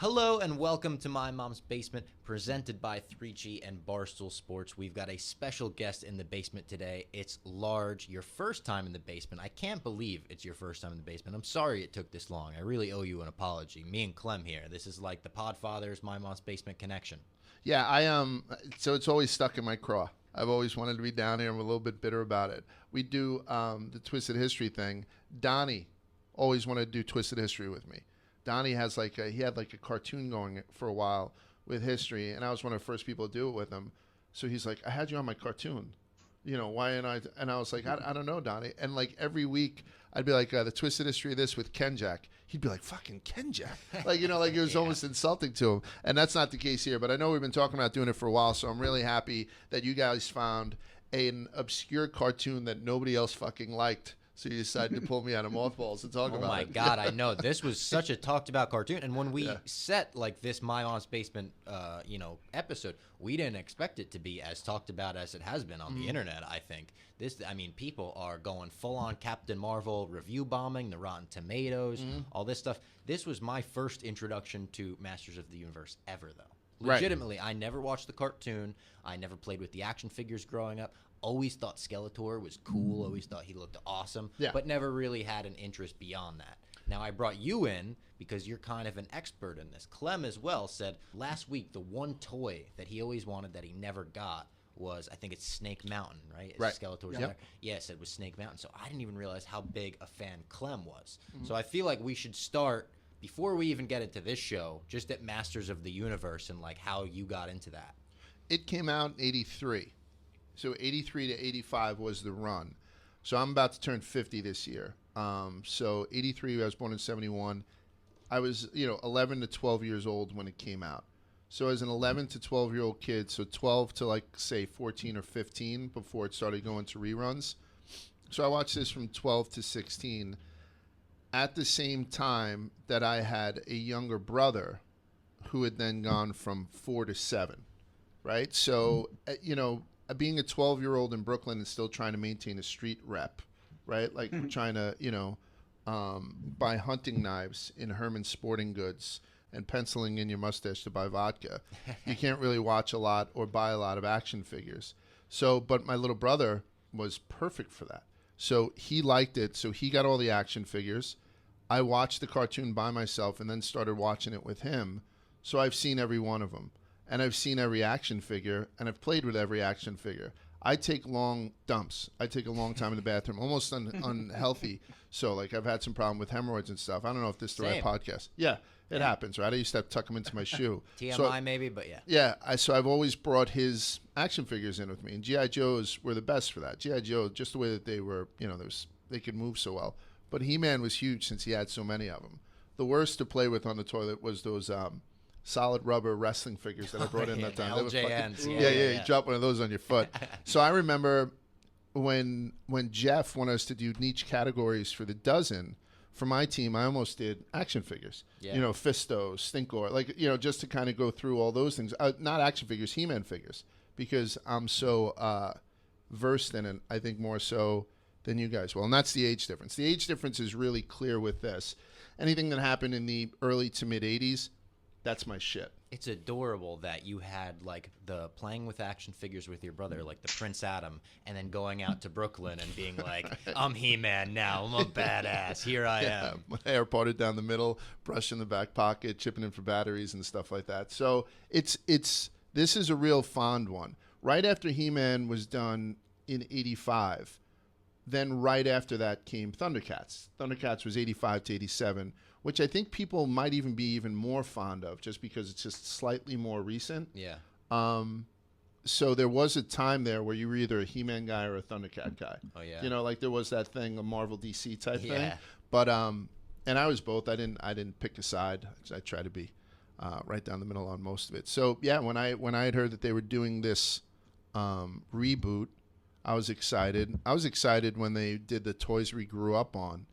Hello and welcome to My Mom's Basement, presented by 3G and Barstool Sports. We've got a special guest in the basement today. It's Large, your first time in the basement. I can't believe it's your first time in the basement. I'm sorry it took this long. I really owe you an apology. Me and Clem here. This is like the Podfathers, My Mom's Basement connection. Yeah, so it's always stuck in my craw. I've always wanted to be down here. I'm a little bit bitter about it. We do the Twisted History thing. Donnie always wanted to do Twisted History with me. Donnie has he had a cartoon going for a while with history, and I was one of the first people to do it with him. So he's like, I had you on my cartoon. Why? And I was like, I don't know, Donnie. And like every week, I'd be like, the Twisted History of this with Ken Jack. He'd be like, fucking Ken Jack. It was almost insulting to him. And that's not the case here. But I know we've been talking about doing it for a while, so I'm really happy that you guys found an obscure cartoon that nobody else fucking liked. So you decided to pull me out of mothballs to talk about it. Oh my God, I know. This was such a talked about cartoon. And when we set like this My Mom's Basement, episode, we didn't expect it to be as talked about as it has been on the internet, I think. People are going full on Captain Marvel, review bombing, the Rotten Tomatoes, all this stuff. This was my first introduction to Masters of the Universe ever, though. Legitimately, I never watched the cartoon. I never played with the action figures growing up. Always thought Skeletor was cool. Always thought he looked awesome. Yeah. But never really had an interest beyond that. Now, I brought you in because you're kind of an expert in this. Clem as well said last week the one toy that he always wanted that he never got was, I think it's Snake Mountain, right? Right. Skeletor's there. Yes, it was Snake Mountain. So I didn't even realize how big a fan Clem was. So I feel like we should start, before we even get into this show, just at Masters of the Universe and like how you got into that. It came out in 83. So 83 to 85 was the run. So I'm about to turn 50 this year. So 83, I was born in 71. I was, 11 to 12 years old when it came out. So as an 11 to 12-year-old kid, so 12 to say 14 or 15 before it started going to reruns. So I watched this from 12 to 16 at the same time that I had a younger brother who had then gone from 4 to 7, right? So, being a 12-year-old in Brooklyn and still trying to maintain a street rep, right? Like we're trying to, buy hunting knives in HeMan Sporting Goods and penciling in your mustache to buy vodka. You can't really watch a lot or buy a lot of action figures. So, but my little brother was perfect for that. So he liked it. So he got all the action figures. I watched the cartoon by myself and then started watching it with him. So I've seen every one of them. And I've seen every action figure, and I've played with every action figure. I take long dumps. I take a long time in the bathroom, almost unhealthy. So, I've had some problem with hemorrhoids and stuff. I don't know if this is the right podcast. Yeah, it happens, right? I used to have to tuck them into my shoe. TMI maybe, but yeah. Yeah, so I've always brought his action figures in with me. And G.I. Joes were the best for that. G.I. Joe, just the way that they were, they could move so well. But HeMan was huge since he had so many of them. The worst to play with on the toilet was those solid rubber wrestling figures that I brought in that time. LJNs. You drop one of those on your foot. So I remember when Jeff wanted us to do niche categories for the dozen, for my team, I almost did action figures. Yeah. Fisto, Stinkor, just to kind of go through all those things. Not action figures, HeMan figures, because I'm so versed in it, I think more so than you guys will. And that's the age difference. The age difference is really clear with this. Anything that happened in the early to mid 80s, that's my shit. It's adorable that you had the playing with action figures with your brother, like the Prince Adam, and then going out to Brooklyn and being like, I'm He-Man now. I'm a badass. Here I am. My hair parted down the middle, brush in the back pocket, chipping in for batteries and stuff like that. So this is a real fond one. Right after He-Man was done in 85, then right after that came Thundercats. Thundercats was 85 to 87. Which I think people might even be even more fond of just because it's just slightly more recent. Yeah. So there was a time there where you were either a He-Man guy or a Thundercat guy. Oh, yeah. There was that thing, a Marvel DC type thing. But, and I was both. I didn't pick a side. I tried to be right down the middle on most of it. So, yeah, when I had heard that they were doing this reboot, I was excited. I was excited when they did the Toys We Grew Up On.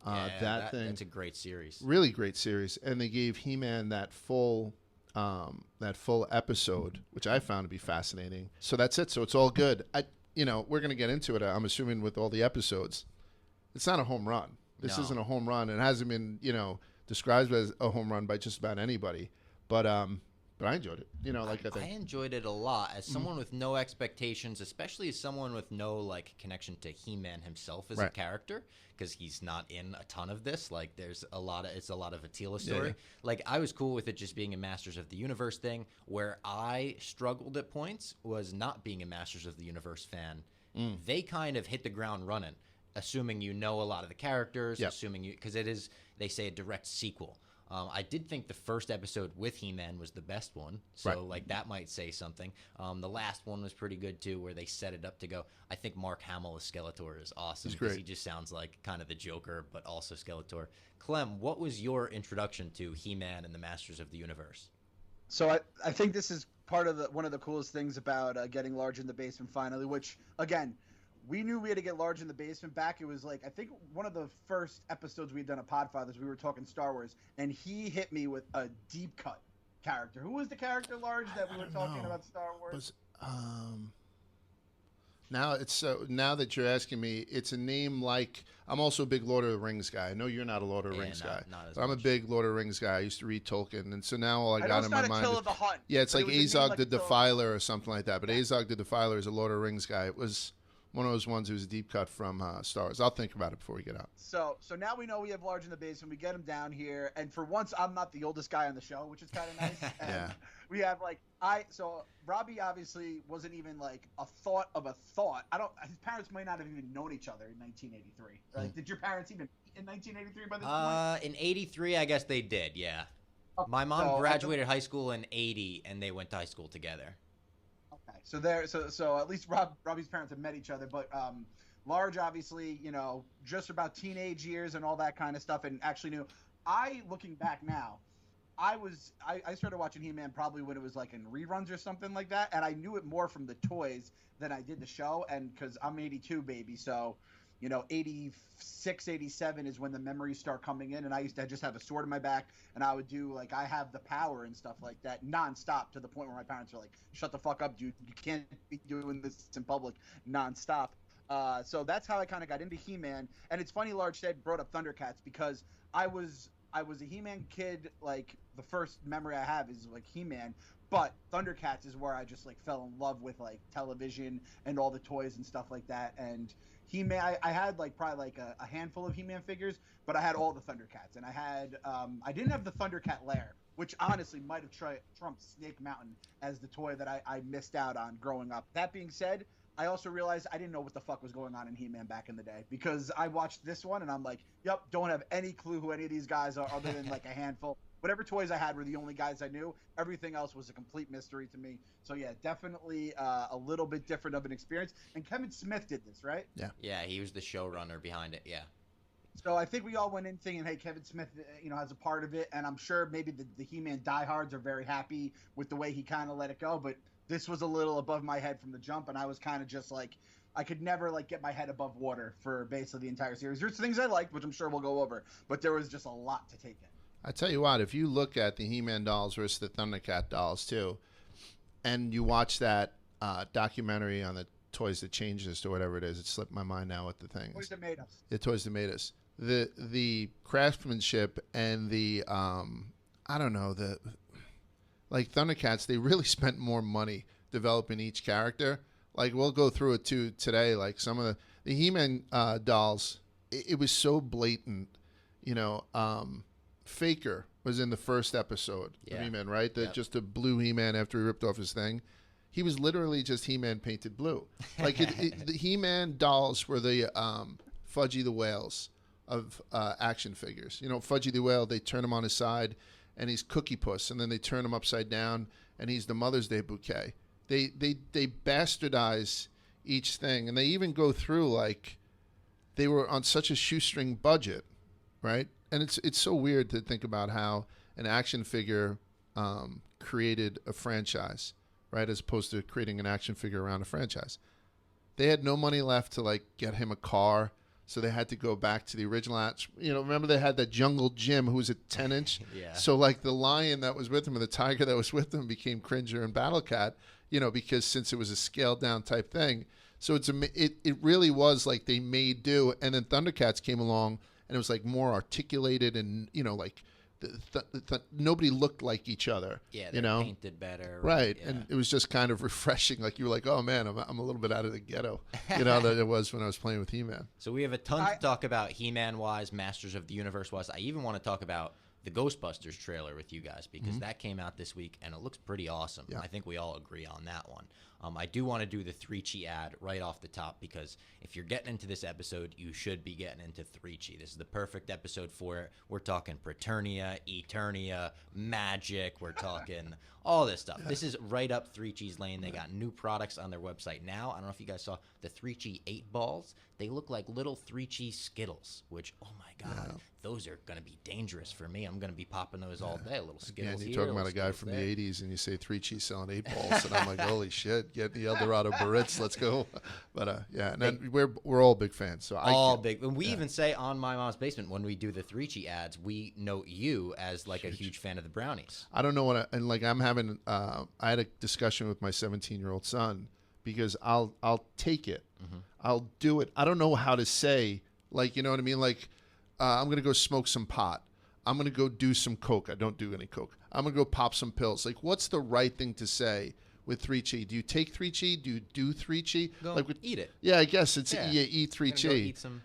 That's a great series. Really great series, and they gave He-Man that full episode, which I found to be fascinating. So that's it. So it's all good. We're gonna get into it. I'm assuming with all the episodes, it's not a home run. This isn't a home run. It hasn't been, described as a home run by just about anybody. But I enjoyed it. You know, like I think I enjoyed it a lot as someone with no expectations, especially as someone with no like connection to He-Man himself as a character, because he's not in a ton of this. Like, it's a lot of Attila story. Yeah. Like, I was cool with it just being a Masters of the Universe thing. Where I struggled at points was not being a Masters of the Universe fan. They kind of hit the ground running, assuming you know a lot of the characters, assuming you, because it is, they say, a direct sequel. I did think the first episode with He-Man was the best one, so like that might say something. The last one was pretty good too, where they set it up to go. I think Mark Hamill as Skeletor is awesome because he just sounds like kind of the Joker, but also Skeletor. Clem, what was your introduction to He-Man and the Masters of the Universe? So I think this is part of one of the coolest things about getting Large in the Basement finally, which again, we knew we had to get Large in the Basement back. It was like, I think one of the first episodes we'd done at Podfathers, we were talking Star Wars, and he hit me with a deep cut character. Who was the character, Large, that we were talking about Star Wars? Now that you're asking me, it's a name like, I'm also a big Lord of the Rings guy. I know you're not a Lord of the Rings guy. But I'm a big Lord of the Rings guy. I used to read Tolkien, and so now all I got in my mind is, the Hutt, it's like Azog the Defiler or something like that. But Azog the Defiler is a Lord of the Rings guy. It was one of those ones who was a deep cut from Star Wars. I'll think about it before we get out. So now we know we have Large in the Basement. We get him down here, and for once, I'm not the oldest guy on the show, which is kind of nice. And we have so Robbie obviously wasn't even like a thought of a thought. His parents might not have even known each other in 1983. Like, did your parents even meet in 1983 by this point? In 83, I guess they did, yeah. Okay, My mom graduated high school in 80, and they went to high school together. Okay, so at least Robbie's parents have met each other, but Large obviously, you know, just about teenage years and all that kind of stuff, and actually knew. Looking back now, I started watching He-Man probably when it was like in reruns or something like that, and I knew it more from the toys than I did the show, and because I'm 82 baby, so you know, 86, 87 is when the memories start coming in, and I used to just have a sword in my back, and I would do, like, I have the power and stuff like that nonstop, to the point where my parents were like, shut the fuck up, dude. You can't be doing this in public nonstop. So that's how I kind of got into He-Man. And it's funny Large said brought up Thundercats, because I was a He-Man kid. Like, the first memory I have is, like, He-Man. But Thundercats is where I just, like, fell in love with, like, television and all the toys and stuff like that. And He-Man, I had like probably like a handful of He-Man figures, but I had all the Thundercats, and I had I didn't have the Thundercat Lair, which honestly might have trumped Snake Mountain as the toy that I missed out on growing up. That being said, I also realized I didn't know what the fuck was going on in He-Man back in the day, because I watched this one and I'm like, yep, don't have any clue who any of these guys are other than like a handful. Whatever toys I had were the only guys I knew. Everything else was a complete mystery to me. So yeah, definitely a little bit different of an experience. And Kevin Smith did this, right? Yeah, he was the showrunner behind it. Yeah. So I think we all went in thinking, hey, Kevin Smith, you know, has a part of it, and I'm sure maybe the He-Man diehards are very happy with the way he kind of let it go. But this was a little above my head from the jump, and I was kind of just like, I could never like get my head above water for basically the entire series. There's things I liked, which I'm sure we'll go over, but there was just a lot to take in. I tell you what, if you look at the He-Man dolls versus the Thundercat dolls too, and you watch that documentary on the Toys That Changed Us or whatever it is, it slipped my mind now what the thing is. Toys That Made Us. The Toys That Made Us. The craftsmanship and the I don't know, the like Thundercats, they really spent more money developing each character. Like, we'll go through it too today. Like, some of the He-Man dolls, it was so blatant, you know. Faker was in the first episode of He-Man, right? Just a blue He-Man after he ripped off his thing. He was literally just He-Man painted blue. Like, the He-Man dolls were the Fudgy the Whales of action figures. You know, Fudgy the Whale, they turn him on his side, and he's Cookie Puss, and then they turn him upside down, and he's the Mother's Day bouquet. They bastardize each thing, and they even go through, like, they were on such a shoestring budget, right? And it's so weird to think about how an action figure created a franchise, right, as opposed to creating an action figure around a franchise. They had no money left to, like, get him a car, so they had to go back to the original. You know, remember they had that Jungle Jim who was a 10-inch? Yeah. So, like, the lion that was with him or the tiger that was with him became Cringer and Battle Cat, you know, because since it was a scaled-down type thing. So it really was like they made do, and then Thundercats came along, and it was like more articulated and, you know, like nobody looked like each other. Yeah, you they're know, painted better. Right, Yeah. and it was just kind of refreshing. Like you were like, oh man, I'm a little bit out of the ghetto, you know, that it was when I was playing with He-Man. So we have a ton to talk about He-Man wise, Masters of the Universe wise. I even want to talk about the Ghostbusters trailer with you guys because that came out this week and it looks pretty awesome. Yeah. I think we all agree on that one. I do want to do the 3-Chi ad right off the top because if you're getting into this episode, you should be getting into 3-Chi. This is the perfect episode for it. We're talking Eternia, Eternia, magic. We're talking all this stuff. This is right up 3-Chi's lane. They got new products on their website now. I don't know if you guys saw the 3-Chi 8 balls. They look like little 3-Chi Skittles, which, oh my God, those are going to be dangerous for me. I'm going to be popping those all day. A little Skittles you're here, talking about a guy from there. the 80s and you say 3-Chi selling 8 balls. And I'm like, holy shit, get the Eldorado Barrettes. Let's go. But yeah, and then we're all big fans. So all big. And we even say on My Mom's Basement when we do the 3-Chi ads, we note you as like a huge fan of the brownies. I don't know what and like I'm having I had a discussion with my 17-year-old son because I'll take it. I'll do it. I don't know how to say, like, you know what I mean? Like, I'm going to go smoke some pot. I'm going to go do some coke. I don't do any coke. I'm going to go pop some pills. Like, what's the right thing to say with 3-Chi? Do you take 3-Chi? Do you do 3-Chi? Go like eat it. Yeah, I guess it's you eat 3-Chi. Go eat some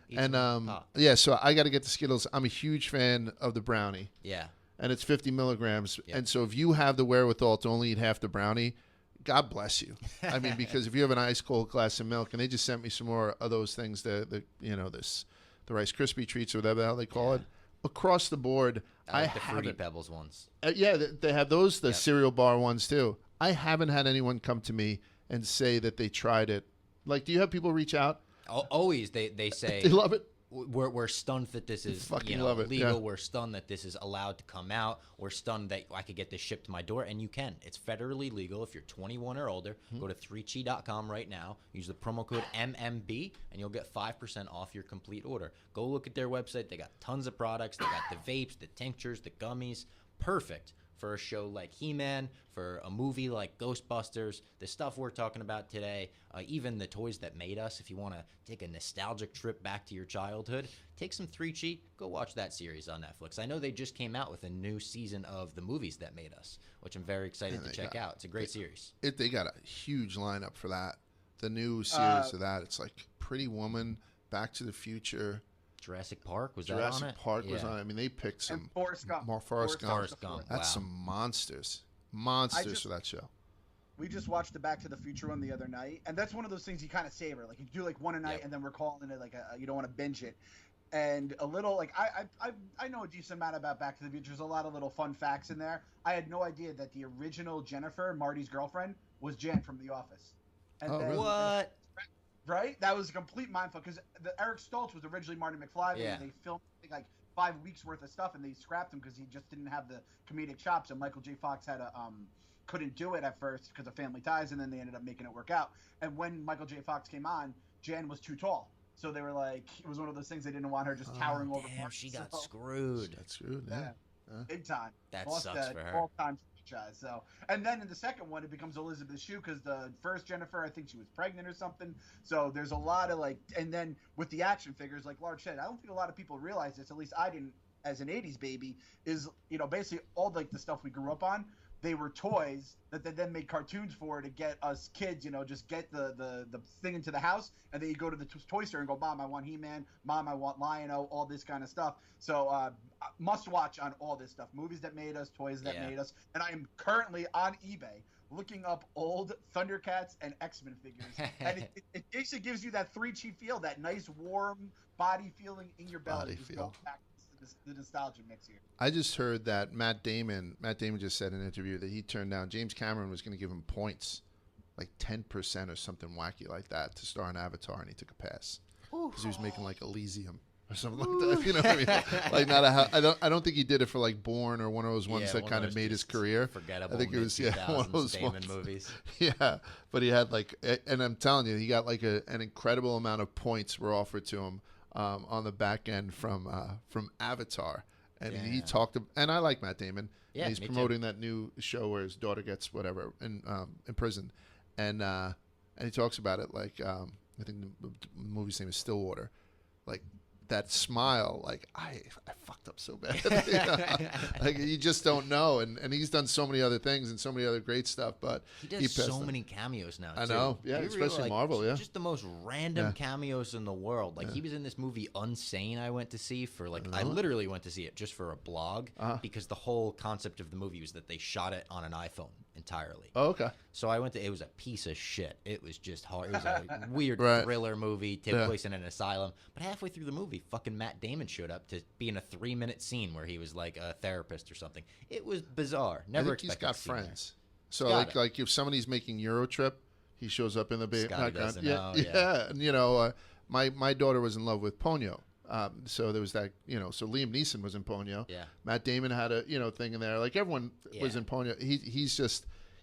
pop. Yeah, so I got to get the Skittles. I'm a huge fan of the brownie. Yeah. And it's 50 milligrams. Yep. And so if you have the wherewithal to only eat half the brownie, God bless you. I mean, because if you have an ice cold glass of milk, and they just sent me some more of those things, the Rice Krispie treats or whatever the hell they call it. Across the board, I like the Fruity Pebbles ones. Yeah, they have those, the cereal bar ones too. I haven't had anyone come to me and say that they tried it. Like, do you have people reach out? Always, they say they love it. We're stunned that this is love it. legal. Yeah. We're stunned that this is allowed to come out. We're stunned that I could get this shipped to my door, and you can. It's federally legal if you're 21 or older. Go to 3chi.com right now. Use the promo code MMB, and you'll get 5% off your complete order. Go look at their website. They got tons of products. They got the vapes, the tinctures, the gummies. Perfect for a show like He-Man, for a movie like Ghostbusters, the stuff we're talking about today, even the toys that made us. If you want to take a nostalgic trip back to your childhood, take some 3Chi, go watch that series on Netflix. I know they just came out with a new season of the movies that made us, which I'm very excited to check out. It's a great series. They got a huge lineup for that. The new series of that, it's like Pretty Woman, Back to the Future. Jurassic Park was Jurassic that on it? Park was on it. I mean, they picked some. And Forrest Gump. More Forrest Gump. That's Wow. some monsters for that show. We just watched the Back to the Future one the other night, and that's one of those things you kind of savor. Like you do like one a night, and then we're calling it like you don't want to binge it. And a little like I know a decent amount about Back to the Future. There's a lot of little fun facts in there. I had no idea that the original Jennifer, Marty's girlfriend, was Jan from The Office. And really? What? Right? That was a complete mindfuck because Eric Stoltz was originally Marty McFly. Yeah. They filmed I think, like 5 weeks worth of stuff, and they scrapped him because he just didn't have the comedic chops. And Michael J. Fox had couldn't do it at first because of family ties, and then they ended up making it work out. And when Michael J. Fox came on, Jan was too tall. So they were like, it was one of those things they didn't want her just towering over. Damn, she got screwed. Yeah. Big time. That Lost sucks for her. All-time franchise. So, and then in the second one, it becomes Elizabeth Shue because the first Jennifer, I think she was pregnant or something. So there's a lot of like, and then with the action figures, like Large said, I don't think a lot of people realize this. At least I didn't, as an '80s baby. Is basically all like the stuff we grew up on. They were toys that they then made cartoons for to get us kids, just get the thing into the house, and then you go to the toy store and go, Mom, I want He-Man, Mom, I want Lion-O, all this kind of stuff. So must watch on all this stuff, movies that made us, toys that made us. And I am currently on eBay looking up old Thundercats and X-Men figures, and it basically gives you that 3Chi feel, that nice warm body feeling in your belly. Body feel. Back the nostalgia mix here. I just heard that Matt Damon just said in an interview that he turned down. James Cameron was going to give him points, like 10% or something wacky like that, to star in Avatar, and he took a pass because he was making like Elysium or something like that. You know what I mean? Like not I don't think he did it for like Bourne or one of those ones that kind of made his career. Forgettable. I think it was one of those Damon movies. Yeah, but he had like, and I'm telling you, he got like an incredible amount of points were offered to him. On the back end from Avatar, and he talked. And I like Matt Damon. Yeah, and he's promoting that new show where his daughter gets whatever in prison, and he talks about it like I think the movie's name is Stillwater. Like that smile, like I fucked up so bad. You know? Like you just don't know. And he's done so many other things and so many other great stuff. But he does so many cameos now. I know, yeah, especially like, Marvel. Yeah, just the most random cameos in the world. Like he was in this movie Unsane. I went to see for like I literally went to see it just for a blog because the whole concept of the movie was that they shot it on an iPhone entirely. Oh, okay. So I went to. It was a piece of shit. It was just hard. It was a weird thriller movie, take place in an asylum. But halfway through the movie, fucking Matt Damon showed up to be in a 3-minute scene where he was like a therapist or something. It was bizarre. Never I think expected. He's got friends. So like if somebody's making Eurotrip, he shows up in the background. Yeah. And you know, my daughter was in love with Ponyo. So there was that, you know, so Liam Neeson was in Ponyo. Yeah. Matt Damon had a, you know, thing in there. Like everyone was in Ponyo.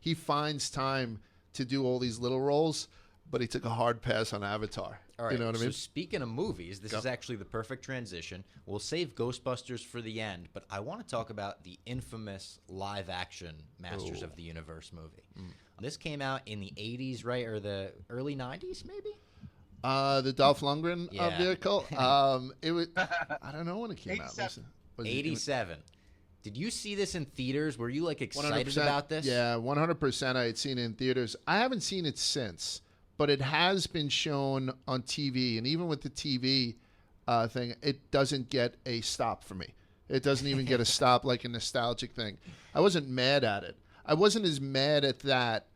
He finds time to do all these little roles, but he took a hard pass on Avatar. All right. You know what I mean? So speaking of movies, this is actually the perfect transition. We'll save Ghostbusters for the end, but I want to talk about the infamous live-action Masters of the Universe movie. This came out in the 80s, right, or the early 90s, maybe? The Dolph Lundgren vehicle. It was. I don't know when it came out. Listen, 87. Did you see this in theaters? Were you like excited about this? Yeah, 100%. I had seen it in theaters. I haven't seen it since, but it has been shown on TV, and even with the TV thing, it doesn't get a stop for me. It doesn't even get a stop like a nostalgic thing. I wasn't mad at it. I wasn't as mad at that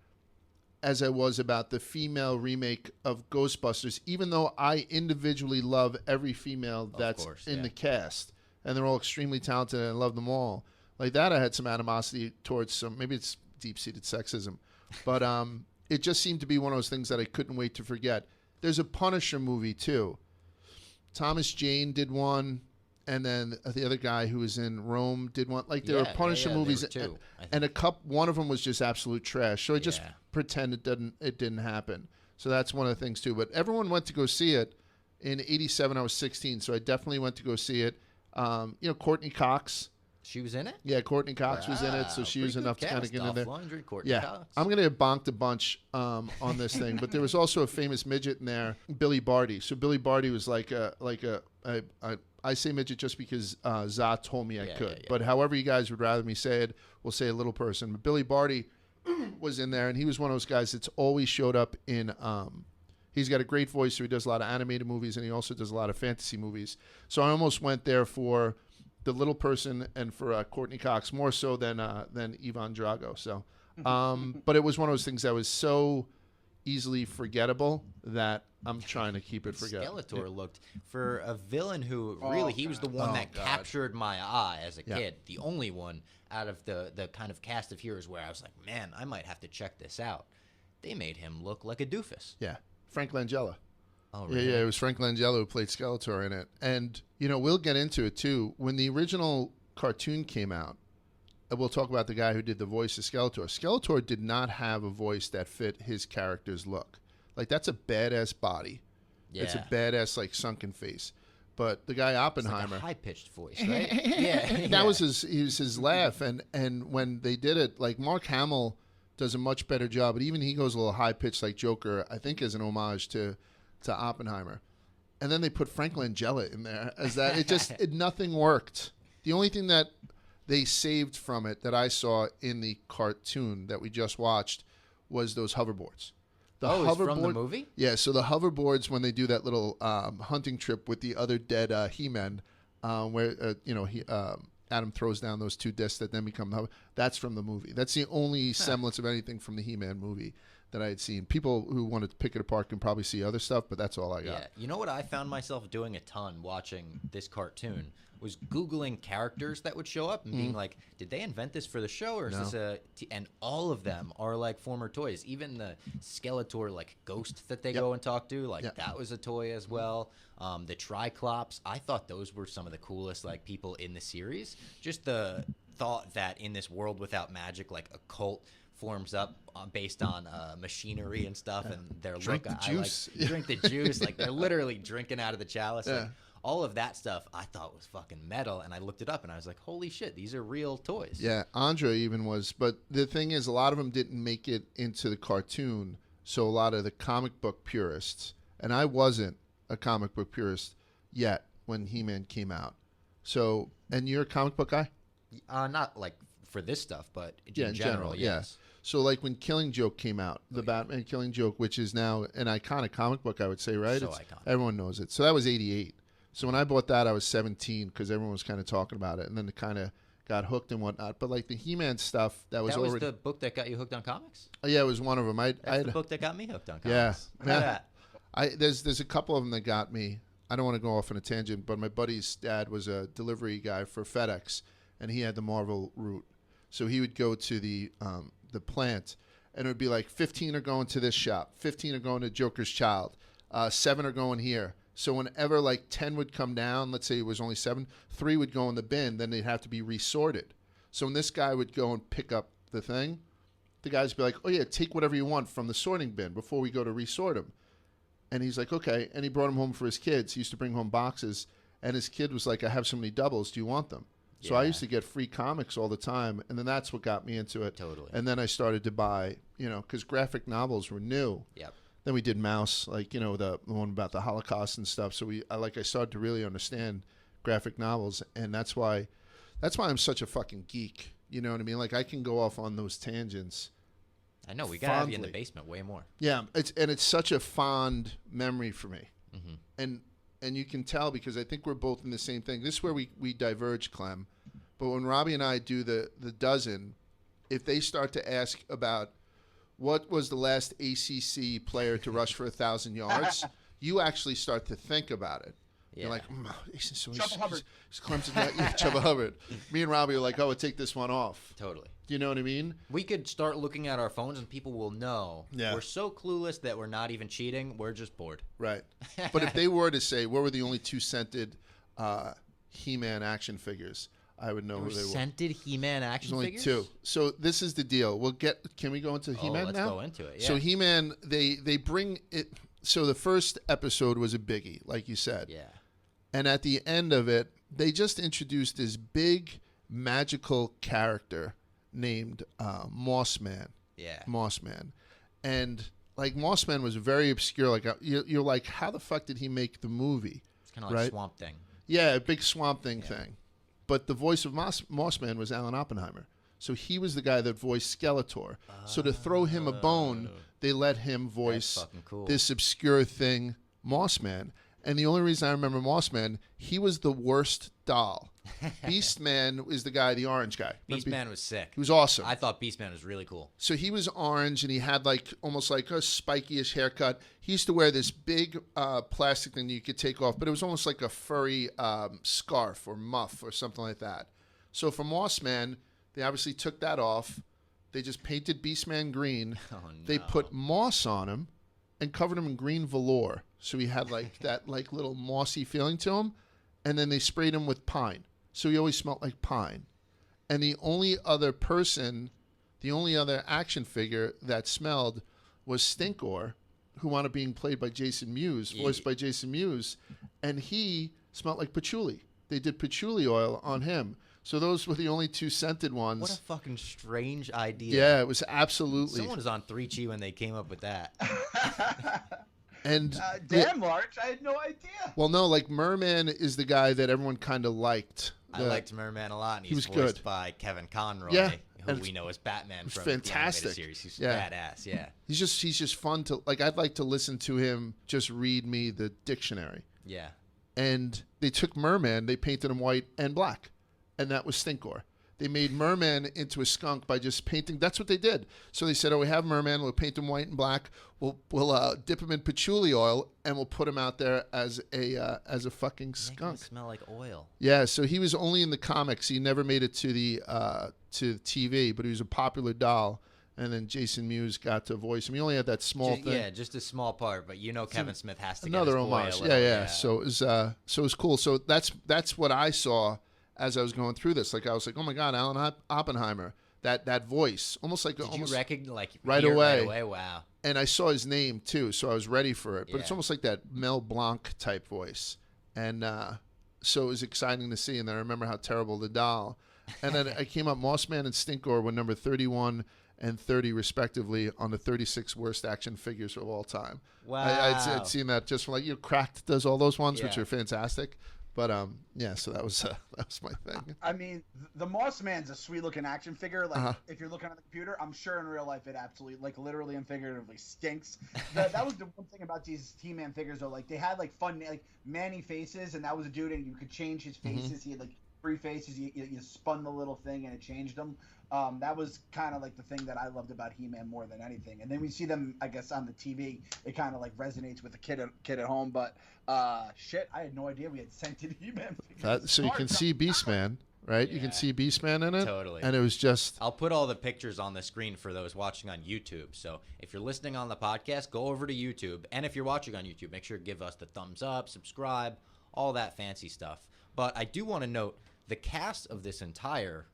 as I was about the female remake of Ghostbusters, even though I individually love every female that's in the cast. And they're all extremely talented, and I love them all. Like that, I had some animosity towards some. Maybe it's deep-seated sexism, but it just seemed to be one of those things that I couldn't wait to forget. There's a Punisher movie too. Thomas Jane did one, and then the other guy who was in Rome did one. Like there were Punisher movies, and one of them was just absolute trash. So I just pretend it didn't happen. So that's one of the things too. But everyone went to go see it. In '87, I was 16, so I definitely went to go see it. You know, Courtney Cox. She was in it? Yeah, Courtney Cox was in it, so she was enough to kind of get in there. Courtney Cox. I'm going to get bonked a bunch on this thing, but there was also a famous midget in there, Billy Barty. So Billy Barty was I say midget just because Za told me I could. But however you guys would rather me say it, we'll say a little person. But Billy Barty was in there, and he was one of those guys that's always showed up in he's got a great voice, so he does a lot of animated movies, and he also does a lot of fantasy movies. So I almost went there for the little person and for Courtney Cox, more so than Ivan Drago. So, but it was one of those things that was so easily forgettable that I'm trying to keep it forgettable. Skeletor looked, for a villain who really, he was the one that captured my eye as a kid, the only one out of the kind of cast of heroes where I was like, man, I might have to check this out. They made him look like a doofus. Yeah. Frank Langella. Oh, really? Yeah, it was Frank Langella who played Skeletor in it. And, you know, we'll get into it, too. When the original cartoon came out, we'll talk about the guy who did the voice of Skeletor. Skeletor did not have a voice that fit his character's look. Like, that's a badass body. Yeah. It's a badass, like, sunken face. But the guy Oppenheimer... It's like a high-pitched voice, right? That was his laugh. And when they did it, like, Mark Hamill does a much better job, but even he goes a little high-pitched like Joker, I think as an homage to Oppenheimer. And then they put Frank Langella in there as that. Nothing worked. The only thing that they saved from it that I saw in the cartoon that we just watched was those hoverboards. It's from the movie? Yeah, so the hoverboards, when they do that little hunting trip with the other dead HeMan, where, Adam throws down those two discs that then become the hover. That's from the movie. That's the only semblance of anything from the He-Man movie that I had seen. People who wanted to pick it apart can probably see other stuff, but that's all I got. Yeah. You know what I found myself doing a ton watching this cartoon was Googling characters that would show up and being like, did they invent this for the show or is this and all of them are like former toys. Even the Skeletor like ghost that they go and talk to, like that was a toy as well. The Triclops, I thought those were some of the coolest like people in the series. Just the thought that in this world without magic, like a cult forms up based on machinery and stuff, and they're drink the juice. Drink the juice, like they're literally drinking out of the chalice. Like, all of that stuff I thought was fucking metal, and I looked it up and I was like, holy shit, these are real toys. Yeah, Andre even was, but the thing is, a lot of them didn't make it into the cartoon, so a lot of the comic book purists, and I wasn't a comic book purist yet, when He-Man came out. So, and you're a comic book guy? Not like for this stuff, but Yeah, in general, yes. yeah. So, like when Killing Joke came out, the Batman Killing Joke, which is now an iconic comic book, I would say, right? So iconic. Everyone knows it. So that was 88. So when I bought that, I was 17 because everyone was kind of talking about it, and then it kind of got hooked and whatnot. But like the He-Man stuff, that was the book that got you hooked on comics? Oh, yeah, it was one of them. That's the book that got me hooked on comics. Yeah. Look at that. There's a couple of them that got me. I don't want to go off on a tangent, but my buddy's dad was a delivery guy for FedEx, and he had the Marvel route. So he would go to the plant, and it would be like 15 are going to this shop, 15 are going to Joker's Child, 7 are going here. So whenever like 10 would come down, let's say it was only 7, 3 would go in the bin, then they'd have to be resorted. So when this guy would go and pick up the thing, the guys would be like, oh yeah, take whatever you want from the sorting bin before we go to resort them. And he's like, okay. And he brought them home for his kids. He used to bring home boxes. And his kid was like, I have so many doubles. Do you want them? So I used to get free comics all the time. And then that's what got me into it. Totally. And then I started to buy, because graphic novels were new. Yep. Then we did Mouse, like, the one about the Holocaust and stuff. So I started to really understand graphic novels. And that's why I'm such a fucking geek. You know what I mean? Like, I can go off on those tangents. I know. We got to have you in the basement way more. Yeah. It's such a fond memory for me. Mm-hmm. And you can tell because I think we're both in the same thing. This is where we diverge, Clem. But when Robbie and I do the dozen, if they start to ask about what was the last ACC player to rush for 1,000 yards, you actually start to think about it. Yeah. You're like, Chuba Hubbard. He's Clemson. Yeah, Chuba Hubbard. Me and Robbie are like, oh, we'll take this one off. Totally. Do you know what I mean? We could start looking at our phones and people will know. Yeah. We're so clueless that we're not even cheating. We're just bored. Right. But if they were to say, what were the only 2 scented He-Man action figures, I would know who they were. Scented He-Man action figures? There's only 2. So this is the deal. Can we go into He-Man now? Let's go into it, yeah. So He-Man, they bring it. So the first episode was a biggie, like you said. Yeah. And at the end of it, they just introduced this big magical character named Mossman. Yeah. Mossman. And like Mossman was very obscure. Like you're like, how the fuck did he make the movie? It's kind of like Swamp Thing. Yeah, a big Swamp Thing thing. But the voice of Mossman was Alan Oppenheimer. So he was the guy that voiced Skeletor. So to throw him a bone, they let him voice this obscure thing, Mossman. And the only reason I remember Mossman, he was the worst doll. Beastman is the guy, the orange guy. Beastman was sick. He was awesome. I thought Beastman was really cool. So he was orange, and he had like almost like a spiky-ish haircut. He used to wear this big plastic thing that you could take off, but it was almost like a furry scarf or muff or something like that. So for Mossman, they obviously took that off. They just painted Beastman green. Oh, no. They put moss on him and covered him in green velour. So he had like that like little mossy feeling to him. And then they sprayed him with pine. So he always smelled like pine. And the only other action figure that smelled was Stinkor, who wound up being played by Jason Mewes, voiced by Jason Mewes. And he smelled like patchouli. They did patchouli oil on him. So those were the only 2 scented ones. What a fucking strange idea. Yeah, it was absolutely. Someone was on 3G when they came up with that. And damn, Larch, I had no idea. Well, no, like Merman is the guy that everyone kind of liked. I liked Merman a lot, and he was voiced good by Kevin Conroy, who we know as Batman from fantastic. the animated series. He's badass, yeah. He's just fun to like. I'd like to listen to him just read me the dictionary. Yeah. And they took Merman, they painted him white and black, and that was Stinkor. They made Merman into a skunk by just painting. That's what they did. So they said, "Oh, we have Merman. We'll paint him white and black. We'll dip him in patchouli oil, and we'll put him out there as a fucking skunk." Make him smell like oil. Yeah. So he was only in the comics. He never made it to the TV, but he was a popular doll. And then Jason Mewes got to voice him. He only had that small thing. Yeah, just a small part, but Kevin Smith has to another get his homage. boy Yeah. So it was cool. So that's what I saw as I was going through this. Like I was like, oh my God, Alan Oppenheimer, that voice, almost like Did you recognize right away? Right away? Wow. And I saw his name too, so I was ready for it. But it's almost like that Mel Blanc type voice, and so it was exciting to see. And then I remember how terrible the doll. And then I came up, Mossman and Stinkor were number 31 and 30 respectively on the 36 worst action figures of all time. Wow. I'd seen that just from Cracked does all those ones, which are fantastic. But yeah, so that was my thing. I mean, the Mossman's a sweet looking action figure. Like if you're looking on the computer, I'm sure in real life it absolutely, like literally and figuratively stinks. That was the one thing about these HeMan figures though. Like they had like fun, like Manny faces, and that was a dude, and you could change his faces. He had like 3 faces. You spun the little thing and it changed them. That was kind of like the thing that I loved about He-Man more than anything. And then we see them, I guess, on the TV. It kind of like resonates with the kid at home. But shit, I had no idea we had scented He-Man figures. So you can see Beastman, right? Yeah. You can see Beastman in it. Totally. And it was just... I'll put all the pictures on the screen for those watching on YouTube. So if you're listening on the podcast, go over to YouTube. And if you're watching on YouTube, make sure to give us the thumbs up, subscribe, all that fancy stuff. But I do want to note the cast of this entire...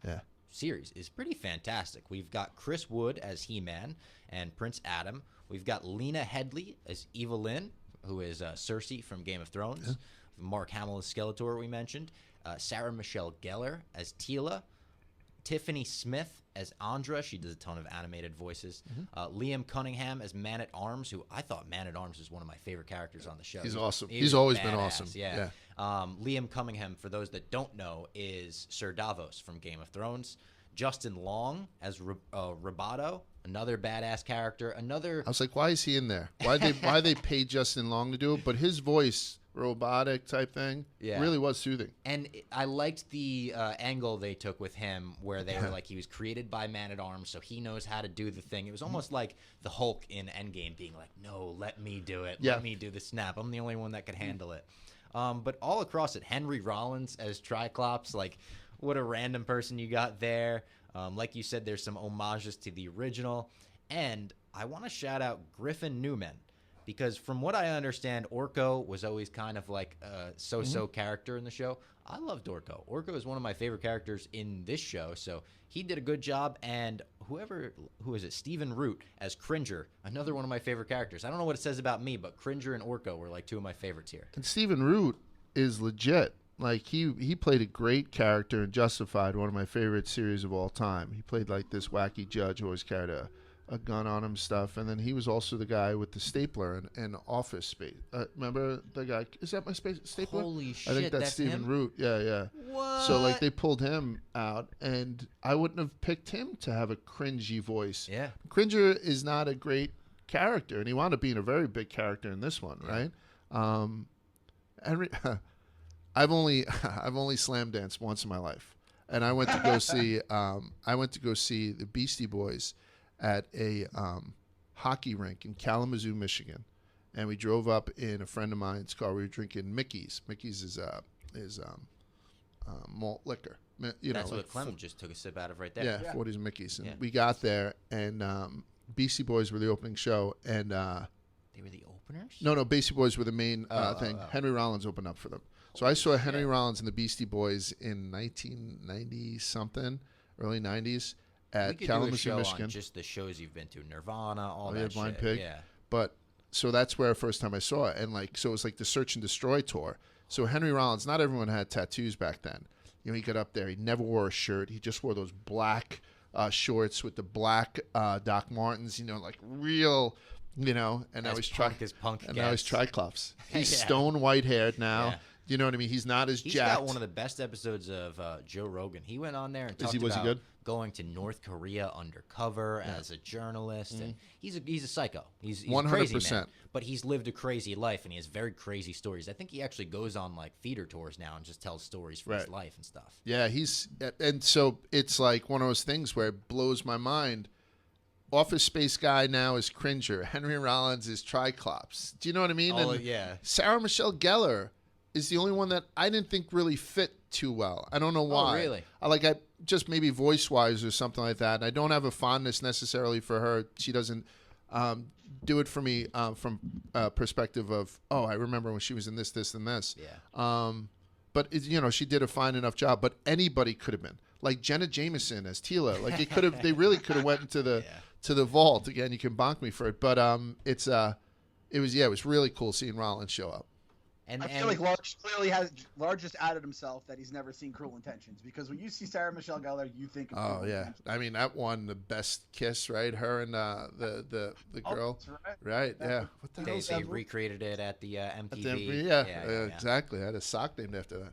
series is pretty fantastic. We've got Chris Wood as He-Man and Prince Adam. We've got Lena Headey as Evelyn, who is Cersei from Game of Thrones. Yeah. Mark Hamill as Skeletor, we mentioned. Sarah Michelle Gellar as Teela. Tiffany Smith as Andra. She does a ton of animated voices. Liam Cunningham as Man-at-Arms, who I thought Man-at-Arms was one of my favorite characters on the show. He's awesome. He's always been awesome. Yeah. Liam Cunningham, for those that don't know, is Sir Davos from Game of Thrones. Justin Long as Roboto, another badass character. I was like, why is he in there? Why they pay Justin Long to do it? But his voice, robotic type thing, really was soothing. And I liked the angle they took with him, where they were like, he was created by Man-at-Arms, so he knows how to do the thing. It was almost like the Hulk in Endgame being like, no, let me do it. Let me do the snap. I'm the only one that could handle it. But all across it, Henry Rollins as Triclops, like, what a random person you got there. Like you said, there's some homages to the original. And I want to shout out Griffin Newman, because from what I understand, Orko was always kind of like a so-so character in the show. I loved Orko. Orko is one of my favorite characters in this show, so he did a good job. And who is it? Stephen Root as Cringer, another one of my favorite characters. I don't know what it says about me, but Cringer and Orko were like 2 of my favorites here. And Stephen Root is legit. Like, he played a great character in Justified, one of my favorite series of all time. He played like this wacky judge who always carried a gun on him stuff. And then he was also the guy with the stapler and Office Space. Remember the guy? Is that my stapler? Holy shit, I think that's Stephen Root. Yeah. What? So, like, they pulled him out, and I wouldn't have picked him to have a cringy voice. Yeah. Cringer is not a great character, and he wound up being a very big character in this one, right? Henry... I've only slam danced once in my life, and I went to go see the Beastie Boys at a hockey rink in Kalamazoo, Michigan, and we drove up in a friend of mine's car. We were drinking Mickey's. Mickey's is malt liquor. That's what Clem just took a sip out of right there. Yeah, 40s Mickey's. And we got there, and Beastie Boys were the opening show, and they were the openers. No, Beastie Boys were the main thing. Henry Rollins opened up for them. So I saw Henry Rollins and the Beastie Boys in 1990-something, early 90s at Kalamazoo, Michigan. On just the shows you've been to, Nirvana, all that shit. Blind Pig. Yeah. But so that's where the first time I saw it, and so it was like the Search and Destroy tour. So Henry Rollins, not everyone had tattoos back then. He got up there. He never wore a shirt. He just wore those black shorts with the black Doc Martens. Like real. And now he's Triclops. He's stone white haired now. Yeah. You know what I mean? He's not as jacked. He's got one of the best episodes of Joe Rogan. He went on there and talked about going to North Korea undercover as a journalist. And he's a psycho. He's 100%. A crazy man, but he's lived a crazy life, and he has very crazy stories. I think he actually goes on like theater tours now and just tells stories from his life and stuff. Yeah, and so it's like one of those things where it blows my mind. Office Space guy now is Cringer. Henry Rollins is Triclops. Do you know what I mean? Oh, yeah. Sarah Michelle Gellar is the only one that I didn't think really fit too well. I don't know why. Oh, really? I just maybe voice-wise or something like that. And I don't have a fondness necessarily for her. She doesn't do it for me from a perspective of, I remember when she was in this, and this. Yeah. But, she did a fine enough job. But anybody could have been. Like Jenna Jameson as Teela. Like it could have. They really could have went into the to the vault. Again, you can bonk me for it. But it was really cool seeing Rollins show up. And I feel like Large just outed himself that he's never seen Cruel Intentions, because when you see Sarah Michelle Gellar, you think of Cruel Intentions. I mean, that won the best kiss, right? Her and the girl, That's right. Right? Yeah. What the hell? They recreated it at the MTV. At the, exactly. I had a sock named after that.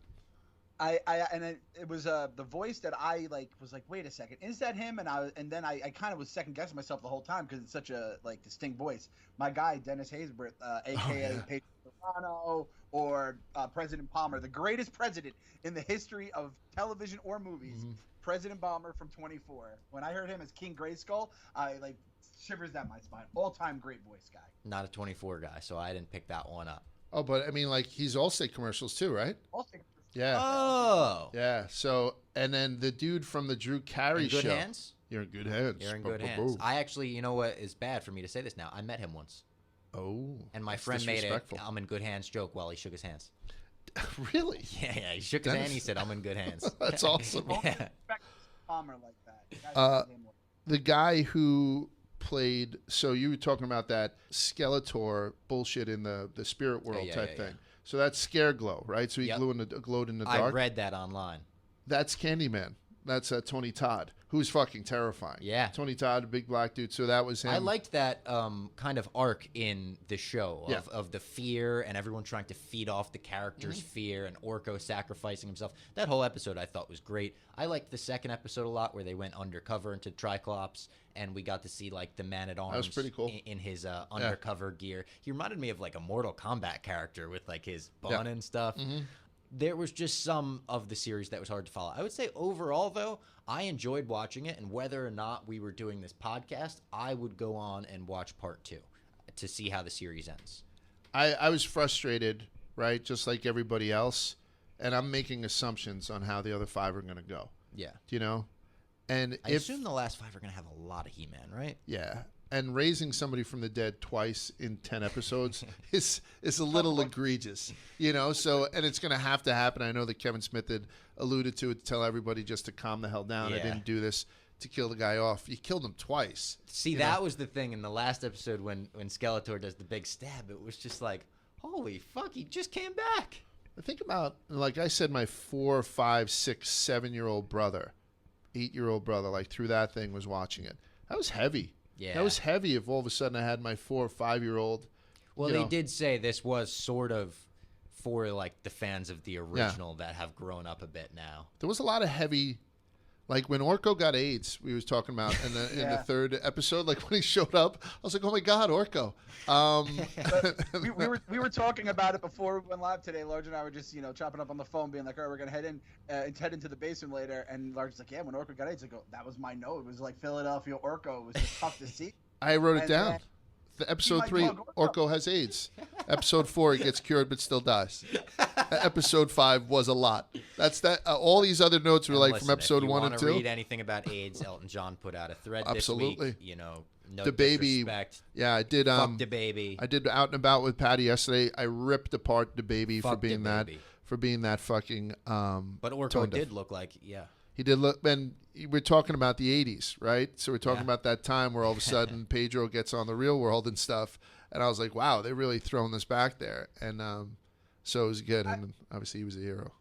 It was the voice that I was like, wait a second, is that him? And then I kind of was second guessing myself the whole time because it's such a distinct voice. My guy Dennis Haysbert, aka Pedro Serrano, or President Palmer, the greatest president in the history of television or movies, President Palmer from 24. When I heard him as King Grayskull, I shivers down my spine. All-time great voice guy. Not a 24 guy, so I didn't pick that one up. Oh, but I mean, he's Allstate commercials too, right? Allstate. Yeah. Oh. Yeah. So, and then the dude from the Drew Carey show. Good hands? You're in good hands. You're in good hands. I actually, you know what is bad for me to say this now? I met him once. Oh. And my friend made a "I'm in good hands" joke while he shook his hands. Really? Yeah. He shook his hand. He said, "I'm in good hands." That's awesome. Yeah. Palmer like that. The guy who played. So you were talking about that Skeletor bullshit in the spirit world type thing. So that's Scareglow, right? So he glowed in the dark. I read that online. That's Candyman. That's Tony Todd, who's fucking terrifying. Yeah. Tony Todd, a big black dude. So that was him. I liked that kind of arc in the show of the fear and everyone trying to feed off the character's fear and Orko sacrificing himself. That whole episode I thought was great. I liked the second episode a lot where they went undercover into Triclops and we got to see the Man-at-Arms. That was pretty cool. In his undercover gear. He reminded me of a Mortal Kombat character with his bun and stuff. There was just some of the series that was hard to follow. I would say overall, though, I enjoyed watching it, and whether or not we were doing this podcast, I would go on and watch part 2 to see how the series ends. I was frustrated, right, just like everybody else, and I'm making assumptions on how the other 5 are going to go. Yeah. You know? And I assume the last 5 are going to have a lot of He-Man, right? Yeah. And raising somebody from the dead twice in 10 episodes is a little egregious, you know? So, and it's going to happen. I know that Kevin Smith had alluded to it to tell everybody just to calm the hell down. I didn't do this to kill the guy off. You killed him twice. See, that was the thing in the last episode when Skeletor does the big stab. It was just like, holy fuck, he just came back. I think about, like I said, my 4, 5, 6, 7-year-old brother, 8-year-old brother, through that thing was watching it. That was heavy. Yeah. That was heavy if all of a sudden I had my 4 or 5-year-old. Well, they did say this was sort of for the fans of the original that have grown up a bit now. There was a lot of heavy, when Orko got AIDS, we was talking about in the third episode, when he showed up, I was like, oh my God, Orko. we were talking about it before we went live today. Large and I were just chopping up on the phone, being like, all right, we're gonna head into the basement later. And Large was like, yeah, when Orko got AIDS, I go, that was my note. It was like Philadelphia Orko. It was just tough to see. I wrote it down. The episode 3, Orko has AIDS. Episode 4, he gets cured but still dies. Episode 5 was a lot. That's that. All these other notes were from episode 1 and 2. If you want to read anything about AIDS, Elton John put out a thread this week. No the baby. Disrespect. Yeah, I did. Fuck the baby. I did Out and About with Patty yesterday. I ripped apart the baby for being that fucking. But Orko did look like He did look, and we're talking about the 80s, right? So we're talking about that time where all of a sudden Pedro gets on the Real World and stuff. And I was like, wow, they're really throwing this back there. And so it was good. And obviously he was a hero.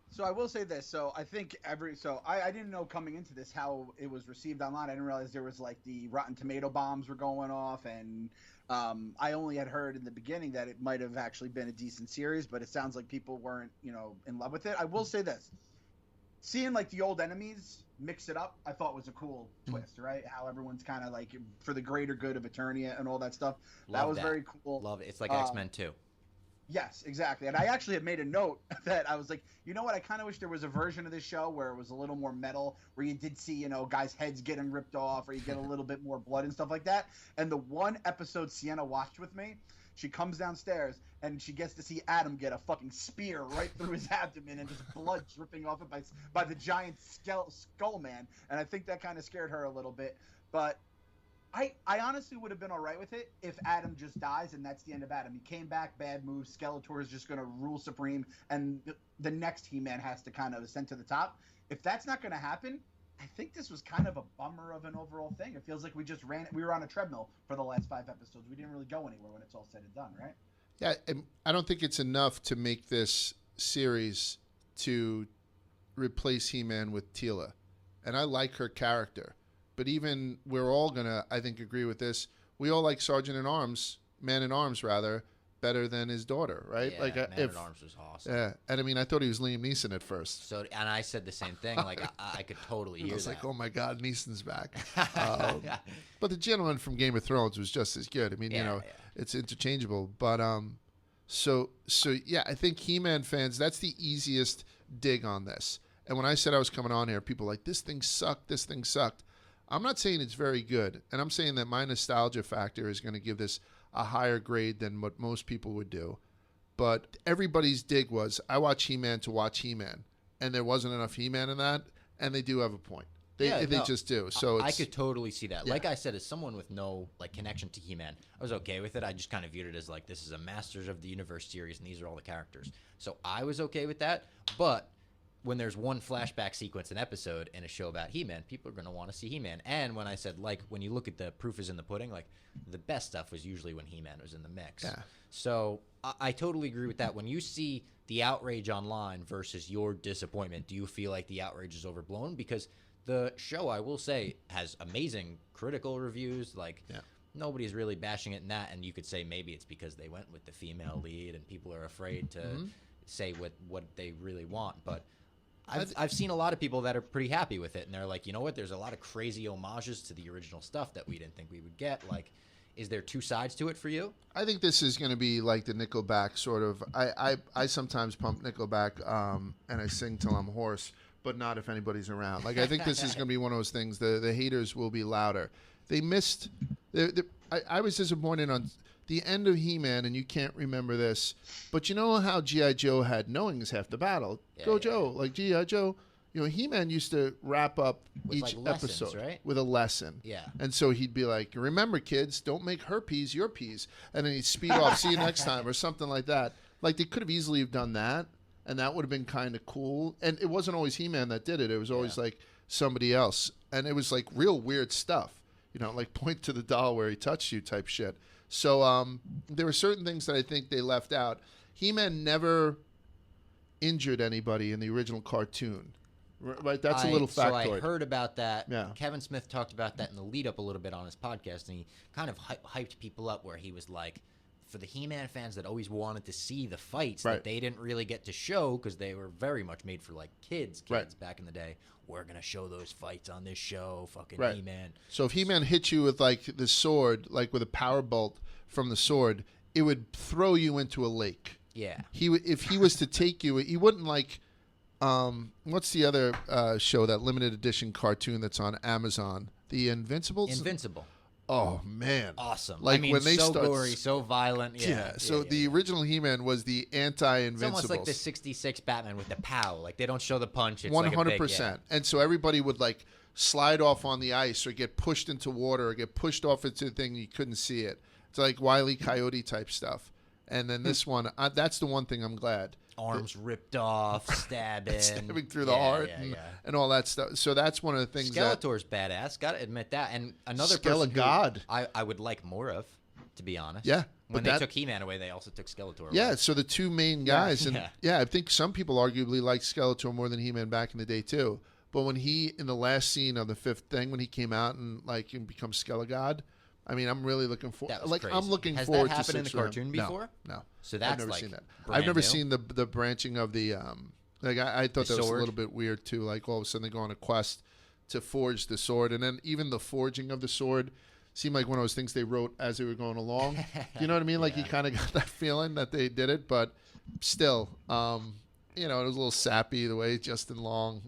So I will say this. So I think I didn't know coming into this how it was received online. I didn't realize there was the Rotten Tomato bombs were going off. And I only had heard in the beginning that it might have actually been a decent series. But it sounds like people weren't, in love with it. I will say this. Seeing the old enemies mix it up, I thought was a cool twist, right? How everyone's kind of for the greater good of Eternia and all that stuff. That was very cool. Love it. It's like X-Men 2. Yes, exactly. And I actually had made a note that I was like, you know what? I kind of wish there was a version of this show where it was a little more metal, where you did see, guys' heads getting ripped off, or you get a little bit more blood and stuff like that. And the one episode Sienna watched with me, she comes downstairs and she gets to see Adam get a fucking spear right through his abdomen and just blood dripping off it by the giant skull man. And I think that kind of scared her a little bit. But I honestly would have been all right with it if Adam just dies and that's the end of Adam. He came back, bad move. Skeletor is just going to rule supreme, and the next He-Man has to kind of ascend to the top. If that's not going to happen, I think this was kind of a bummer of an overall thing. It feels like we were on a treadmill for the last 5 episodes. We didn't really go anywhere when it's all said and done, right? Yeah, I don't think it's enough to make this series to replace He-Man with Teela. And I like her character. But even we're all going to, I think, agree with this. We all like Man-in-Arms, rather, better than his daughter, right? Yeah, like Man-at-Arms was awesome. Yeah, and I mean, I thought he was Liam Neeson at first. So, and I said the same thing. Like, I could totally hear that. I was like, oh my God, Neeson's back. But the gentleman from Game of Thrones was just as good. I mean, it's interchangeable. But so yeah, I think He-Man fans, that's the easiest dig on this. And when I said I was coming on here, people were like, this thing sucked. I'm not saying it's very good. And I'm saying that my nostalgia factor is going to give this a higher grade than what most people would do. But everybody's dig was, I watch He-Man to watch He-Man. And there wasn't enough He-Man in that. And they do have a point. They just do. So I could totally see that. Yeah. Like I said, as someone with no connection to He-Man, I was okay with it. I just kind of viewed it as like, this is a Masters of the Universe series, and these are all the characters. So I was okay with that. But when there's one flashback sequence an episode in a show about He-Man, people are going to want to see He-Man. And when I said, when you look at the proof is in the pudding, the best stuff was usually when He-Man was in the mix. Yeah. So I totally agree with that. When you see the outrage online versus your disappointment, do you feel like the outrage is overblown? Because the show, I will say, has amazing critical reviews. Nobody's really bashing it in that. And you could say maybe it's because they went with the female lead and people are afraid to say what they really want. But I've seen a lot of people that are pretty happy with it, and they're like, you know what? There's a lot of crazy homages to the original stuff that we didn't think we would get. Is there two sides to it for you? I think this is going to be like the Nickelback sort of. I sometimes pump Nickelback and I sing till I'm hoarse, but not if anybody's around. I think this is going to be one of those things. The haters will be louder. They missed. I was disappointed on the end of He-Man, and you can't remember this, but you know how G.I. Joe had knowing is half the battle. Go Joe, like G.I. Joe. He-Man used to wrap up with each lessons, episode right? with a lesson. Yeah. And so he'd be like, remember, kids, don't make her peas your peas. And then he'd speed off, see you next time, or something like that. They could have easily have done that, and that would have been kind of cool. And it wasn't always He-Man that did it. It was always somebody else. And it was real weird stuff. Point to the doll where he touched you type shit. So there were certain things that I think they left out. He-Man never injured anybody in the original cartoon. Right, that's a little factoid. So I heard about that. Yeah. Kevin Smith talked about that in the lead up a little bit on his podcast, and he kind of hyped people up where he was like, for the He-Man fans that always wanted to see the fights that they didn't really get to show because they were very much made for kids back in the day. We're going to show those fights on this show, fucking He-Man. So if He-Man hit you with the sword, with a power bolt from the sword, it would throw you into a lake. Yeah. If he was to take you, he wouldn't what's the other show, that limited edition cartoon that's on Amazon? The Invincibles? Invincible. Oh, man. Awesome. When they so gory, so violent. Yeah. The original He-Man was the anti-Invincibles. It's almost like the 66 Batman with the pow. They don't show the punch. It's 100%. And so everybody would slide off on the ice or get pushed into water or get pushed off into the thing and you couldn't see it. It's like Wile E. Coyote type stuff. And then this one, that's the one thing I'm glad. Arms ripped off, stabbing through the heart and all that stuff. So that's one of the things. Skeletor's badass. Got to admit that. And another person God I would like more of, to be honest. Yeah. When they took He-Man away, they also took Skeletor away. Yeah. So the two main guys, and I think some people arguably liked Skeletor more than He-Man back in the day too. But when he, in the last scene of the fifth thing, when he came out and and becomes Skelegod, I mean, I'm really looking forward. I'm looking Has forward that to happened in the cartoon before? No. So that's I've never seen that. I've never seen the branching of the I thought that was a little bit weird too. All of a sudden they go on a quest to forge the sword, and then even the forging of the sword seemed like one of those things they wrote as they were going along. You know what I mean? You kind of got that feeling that they did it, but still, it was a little sappy the way Justin Long,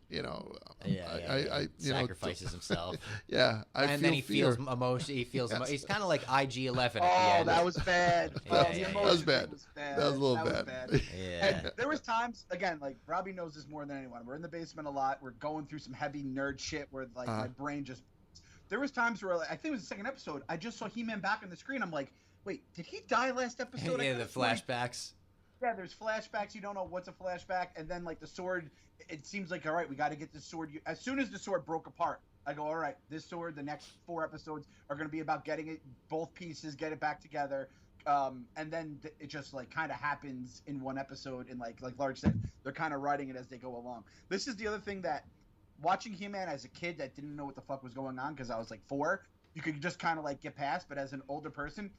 sacrifices himself. Yeah, and then he feels emotion. He feels emotion. He's kind of like IG-11 at the end. Oh, that was bad. That was bad. That was a little bad. Yeah. And there was times, again, Robbie knows this more than anyone. We're in the basement a lot. We're going through some heavy nerd shit where my brain just. There was times where I think it was the second episode. I just saw He-Man back on the screen. I'm like, wait, did he die last episode? Yeah, the flashbacks. Yeah, there's flashbacks. You don't know what's a flashback. And then, the sword, it seems like, all right, we got to get the sword. As soon as the sword broke apart, I go, all right, this sword, the next 4 episodes are going to be about getting it, both pieces, get it back together. and then it just like kind of happens in one episode. And like Large said, they're kind of writing it as they go along. This is the other thing that watching He-Man as a kid that didn't know what the fuck was going on because I was like 4, you could just kind of like get past. But as an older person,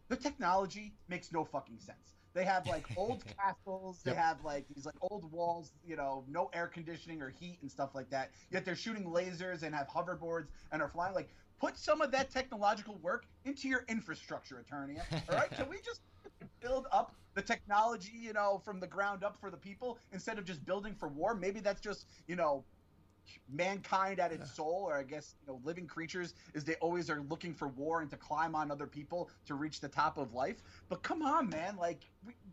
the technology makes no fucking sense. They have like old castles. They have like these like old walls, you know, no air conditioning or heat and stuff like that. Yet they're shooting lasers and have hoverboards and are flying. Like, put some of that technological work into your infrastructure, Eternia. All right? Can we just build up the technology, you know, from the ground up for the people instead of just building for war? Maybe that's just, you know, mankind at its soul, or I guess, you know, living creatures is they always are looking for war and to climb on other people to reach the top of life. But come on, man, like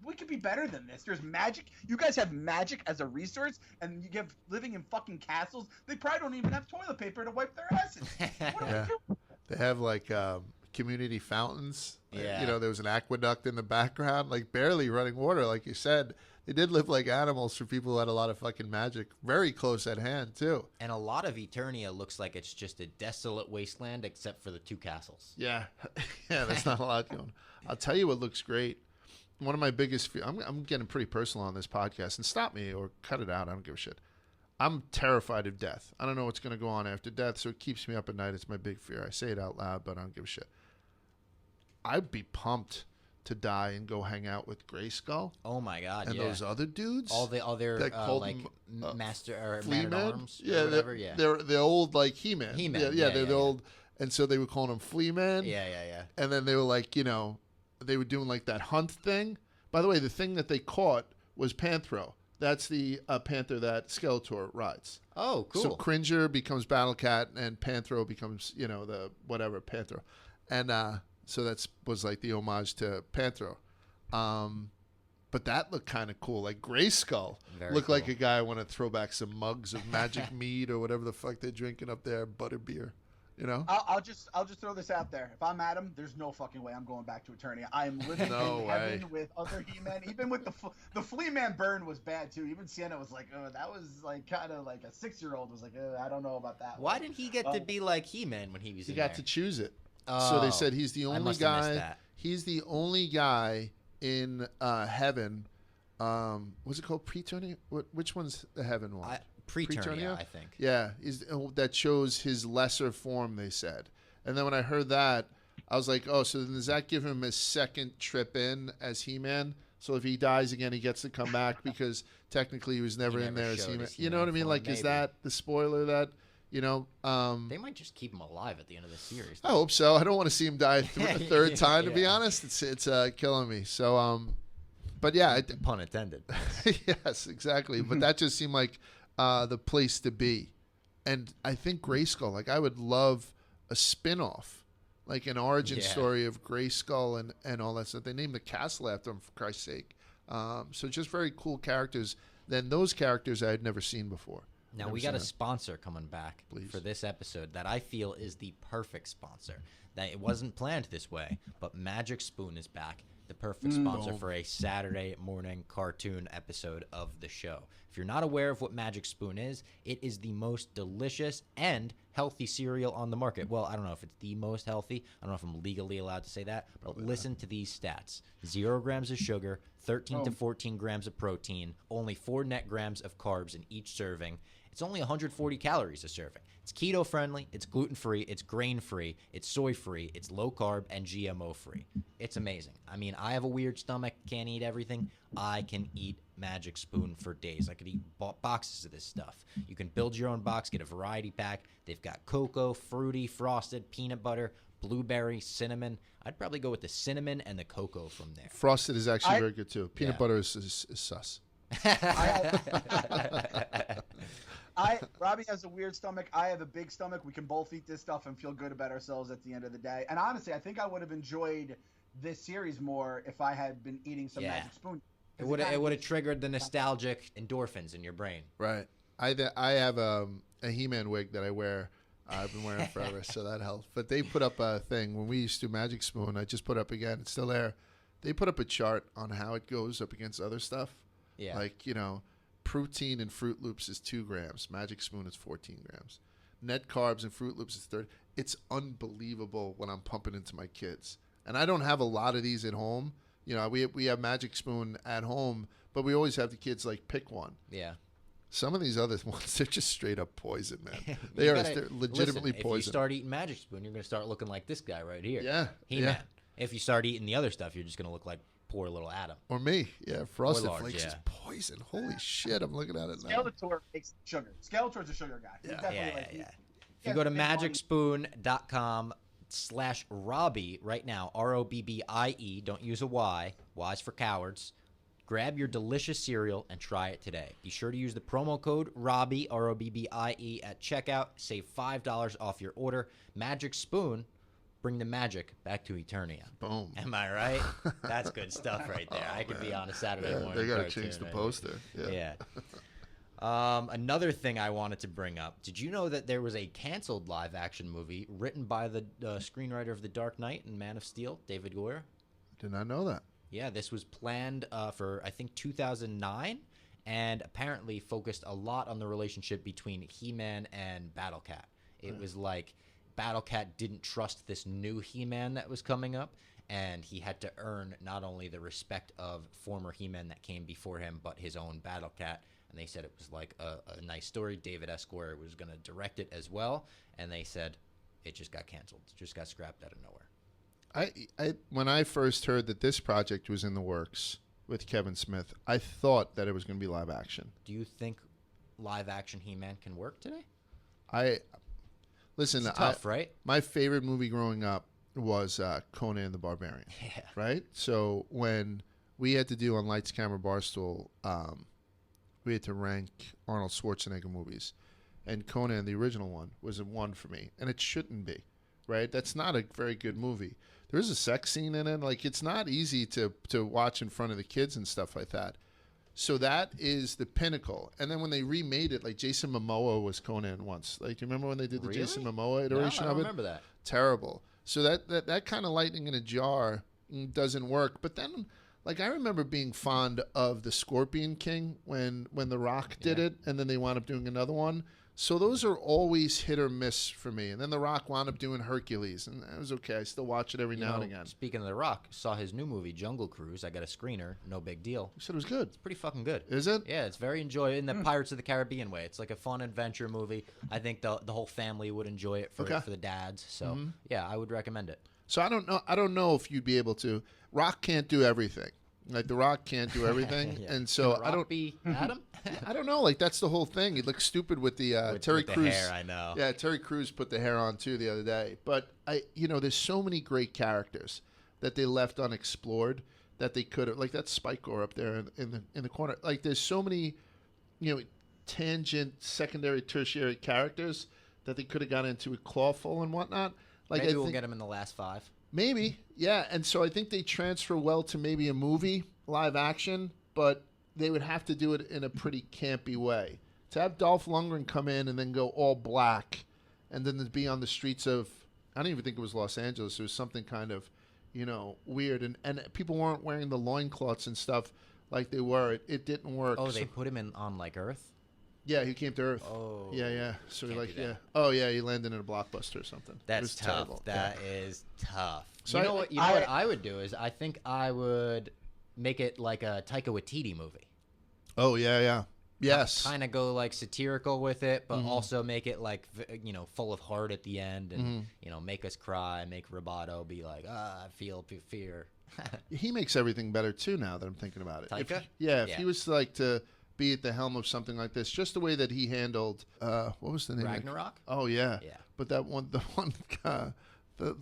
we could be better than this. There's magic. You guys have magic as a resource, and you give living in fucking castles. They probably don't even have toilet paper to wipe their asses. What are we doing? They have like community fountains. Yeah. You know, there was an aqueduct in the background, like barely running water, like you said. They did live like animals for people who had a lot of fucking magic. Very close at hand, too. And a lot of Eternia looks like it's just a desolate wasteland except for the 2 castles. Yeah. Yeah, there's not a lot going on. I'll tell you what looks great. One of my biggest fears, I'm getting pretty personal on this podcast, and stop me or cut it out. I don't give a shit. I'm terrified of death. I don't know what's going to go on after death, so it keeps me up at night. It's my big fear. I say it out loud, but I don't give a shit. I'd be pumped to die and go hang out with Grayskull. Oh my god! And those other dudes, all the other like master or man at arms, or whatever. They're old like He-Man. He-Man. They're the old, and so they were calling him Flea Man. Yeah. And then they were like, you know, they were doing like that hunt thing. By the way, the thing that they caught was Panthro. That's the panther that Skeletor rides. Oh, cool. So Cringer becomes Battle Cat, and Panthro becomes, you know, the whatever Panthro, and so that was like the homage to Panthro. But that looked kind of cool. Like Grayskull looked like a guy I want to throw back some mugs of magic mead or whatever the fuck they're drinking up there, butterbeer. You know? I'll just throw this out there. If I'm Adam, there's no fucking way I'm going back to Eternia. I am living in heaven with other He-Men. Even with the Flea Man burn was bad too. Even Sienna was like, oh, that was like kind of like a 6-year-old was like, I don't know about that. Why didn't he get to be like He-Man when he was? He got to choose it. Oh, so they said he's the only guy. That. He's the only guy in heaven. What's it called? Preternia? Which one's the heaven one? Preternia, I think. Yeah, that shows his lesser form, they said. And then when I heard that, I was like, oh, so then does that give him his second trip in as He-Man? So if he dies again, he gets to come back because technically he was never in there as He-Man. You know what I mean? Like, maybe. Is that the spoiler that, you know? They might just keep him alive at the end of the series. I hope so. I don't want to see him die a third time, to be honest. It's killing me. So, but yeah. Pun intended. Yes, exactly. But that just seemed like the place to be. And I think Grayskull, like I would love a spin-off, like an origin story of Grayskull and all that stuff. They named the castle after him, for Christ's sake. So just very cool characters. Then those characters I had never seen before. Now we got a sponsor coming back for this episode that I feel is the perfect sponsor. That it wasn't planned this way, but Magic Spoon is back. The perfect sponsor for a Saturday morning cartoon episode of the show. If you're not aware of what Magic Spoon is, it is the most delicious and healthy cereal on the market. Well, I don't know if it's the most healthy. I don't know if I'm legally allowed to say that. But listen to these stats. 0 grams of sugar, 13 to 14 grams of protein, only 4 net grams of carbs in each serving. It's only 140 calories a serving. It's keto-friendly, it's gluten-free, it's grain-free, it's soy-free, it's low-carb, and GMO-free. It's amazing. I mean, I have a weird stomach, can't eat everything. I can eat Magic Spoon for days. I could eat boxes of this stuff. You can build your own box, get a variety pack. They've got cocoa, fruity, frosted, peanut butter, blueberry, cinnamon. I'd probably go with the cinnamon and the cocoa from there. Frosted is actually very good, too. Peanut butter is sus. Robbie has a weird stomach. I have a big stomach. We can both eat this stuff and feel good about ourselves at the end of the day. And honestly, I think I would have enjoyed this series more if I had been eating some Magic Spoon. It would have triggered the nostalgic endorphins in your brain. Right. I have a He-Man wig that I wear. I've been wearing forever, so that helps. But they put up a thing when we used to do Magic Spoon. I just put up again. It's still there. They put up a chart on how it goes up against other stuff. Yeah. Like, you know, protein in Fruit Loops is 2 grams. Magic Spoon is 14 grams. Net carbs in Fruit Loops is 30. It's unbelievable what I'm pumping into my kids. And I don't have a lot of these at home. You know, we have Magic Spoon at home, but we always have the kids like pick one. Yeah. Some of these other ones, they're just straight up poison, man. They're legitimately listen, poison. If you start eating Magic Spoon, you're going to start looking like this guy right here. Yeah. HeMan. Yeah. If you start eating the other stuff, you're just going to look like poor little Adam. Or me. Yeah. Frosted large, Flakes yeah. is poison. Holy shit. I'm looking at it now. Skeletor makes sugar. Skeletor's a sugar guy. He's definitely Yeah. If you go to magicspoon.com/Robbie right now, ROBBIE, don't use a Y. Y's for cowards. Grab your delicious cereal and try it today. Be sure to use the promo code Robbie, ROBBIE, at checkout. Save $5 off your order. Magic Spoon, bring the magic back to Eternia. Boom. Am I right? That's good stuff right there. I could be on a Saturday morning. They got to cartoon change the right poster. there. Another thing I wanted to bring up. Did you know that there was a canceled live-action movie written by the screenwriter of The Dark Knight and Man of Steel, David Goyer? Did not know that. Yeah, this was planned for, I think, 2009, and apparently focused a lot on the relationship between He-Man and Battle-Cat. It was like Battle-Cat didn't trust this new He-Man that was coming up, and he had to earn not only the respect of former He-Man that came before him, but his own Battle-Cat. And they said it was like a nice story. David S. Goyer was going to direct it as well, and they said it just got canceled. It just got scrapped out of nowhere. When I first heard that this project was in the works with Kevin Smith, I thought that it was going to be live action. Do you think live action He-Man can work today? Listen. It's tough, right? My favorite movie growing up was Conan the Barbarian. Yeah. Right. So when we had to do on Lights, Camera, Barstool, we had to rank Arnold Schwarzenegger movies, and Conan, the original one, was a 1 for me, and it shouldn't be. Right. That's not a very good movie. There is a sex scene in it. Like, it's not easy to watch in front of the kids and stuff like that. So that is the pinnacle. And then when they remade it, like Jason Momoa was Conan once. Like, do you remember when they did the Jason Momoa iteration no, I of don't it? remember that. Terrible. So that kind of lightning in a jar doesn't work. But then, like, I remember being fond of the Scorpion King when The Rock did it, and then they wound up doing another one. So those are always hit or miss for me. And then The Rock wound up doing Hercules, and that was okay. I still watch it every now and again. Speaking of The Rock, saw his new movie, Jungle Cruise. I got a screener. No big deal. You said it was good. It's pretty fucking good. Is it? Yeah, it's very enjoyable in the Pirates of the Caribbean way. It's like a fun adventure movie. I think the whole family would enjoy it for the dads. So, yeah, I would recommend it. So I don't know if you'd be able to. Rock can't do everything. Like, The Rock can't do everything, Yeah. and so Can Rock be Adam? I don't know. Like, that's the whole thing. He looks stupid with the Terry with the Crews hair, I know. Yeah, Terry Crews put the hair on too the other day. But there's so many great characters that they left unexplored that they could have. Like that Spikor up there in the corner. Like, there's so many, tangent, secondary, tertiary characters that they could have got into with Clawful and whatnot. Like, Maybe we'll get him in the last 5. Maybe, yeah. And so I think they transfer well to maybe a movie, live action, but they would have to do it in a pretty campy way. To have Dolph Lundgren come in and then go all black and then to be on the streets of, I don't even think it was Los Angeles. It was something kind of, weird. And people weren't wearing the loincloths and stuff like they were. It didn't work. Oh, they put him on, like, Earth? Yeah, he came to Earth. Oh. Yeah. So Can't like, do that. yeah. Oh, yeah, he landed in a Blockbuster or something. That's tough. Terrible. That is tough. So you know what I would do is I think I would make it like a Taika Waititi movie. Oh, yeah. Yes. Kind of go like satirical with it, but also make it like, full of heart at the end and, make us cry, make Roboto be like, I feel fear. He makes everything better too now that I'm thinking about it. Taika? If he was like to be at the helm of something like this, just the way that he handled, what was the name? Ragnarok? Oh, yeah. Yeah. But the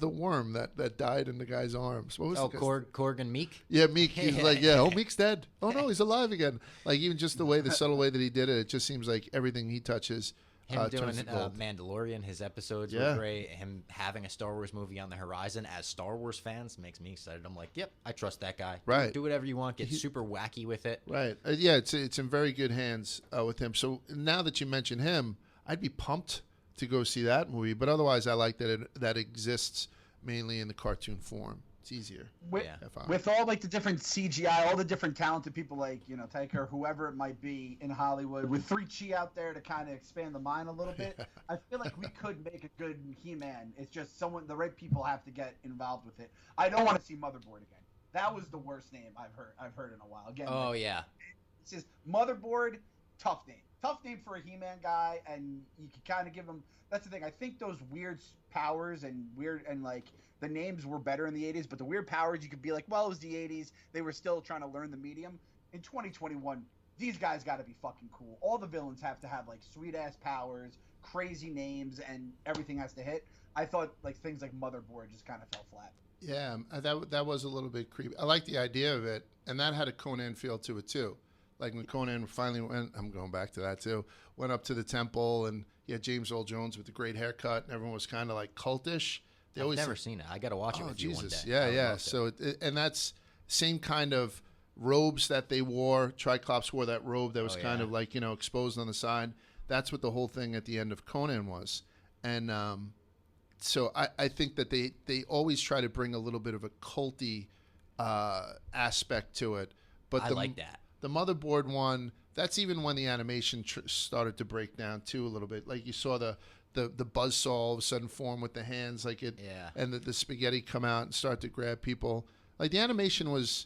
worm that died in the guy's arms. What was Korg and Meek? Yeah, Meek. He was like, Meek's dead. Oh, no, he's alive again. Like, even just the subtle way that he did it, it just seems like everything he touches Him doing turns to gold. Mandalorian, his episodes were great. Him having a Star Wars movie on the horizon as Star Wars fans makes me excited. I'm like, yep, I trust that guy. Right. Do whatever you want. Get super wacky with it. Right. Yeah, it's in very good hands with him. So now that you mention him, I'd be pumped to go see that movie. But otherwise, I like that it exists mainly in the cartoon form. It's easier. With all like the different CGI, all the different talented people like Taika or whoever it might be in Hollywood, with 3Chi out there to kind of expand the mind a little bit, I feel like we could make a good He-Man. It's just the right people have to get involved with it. I don't want to see Motherboard again. That was the worst name I've heard in a while. Again. Oh yeah. It's just Motherboard, tough name. Tough name for a He-Man guy, and you can kind of give him. That's the thing. I think those weird powers and like the names were better in the 80s, but the weird powers you could be like, well, it was the 80s. They were still trying to learn the medium. In 2021, these guys got to be fucking cool. All the villains have to have like sweet ass powers, crazy names, and everything has to hit. I thought like things like Motherboard just kind of fell flat. Yeah, that was a little bit creepy. I like the idea of it, and that had a Conan feel to it too. Like when Conan finally went, I'm going back to that too, went up to the temple, and he had James Earl Jones with the great haircut, and everyone was kind of like cultish. I've never seen it. I got to watch it with you one day. Yeah. So, and that's same kind of robes that they wore. Triclops wore that robe that was kind of like, exposed on the side. That's what the whole thing at the end of Conan was. And so I think that they always try to bring a little bit of a culty aspect to it. But I like that. The Motherboard one, that's even when the animation started to break down too a little bit. Like you saw the buzzsaw all of a sudden form with the hands, like it, and the spaghetti come out and start to grab people. Like the animation was,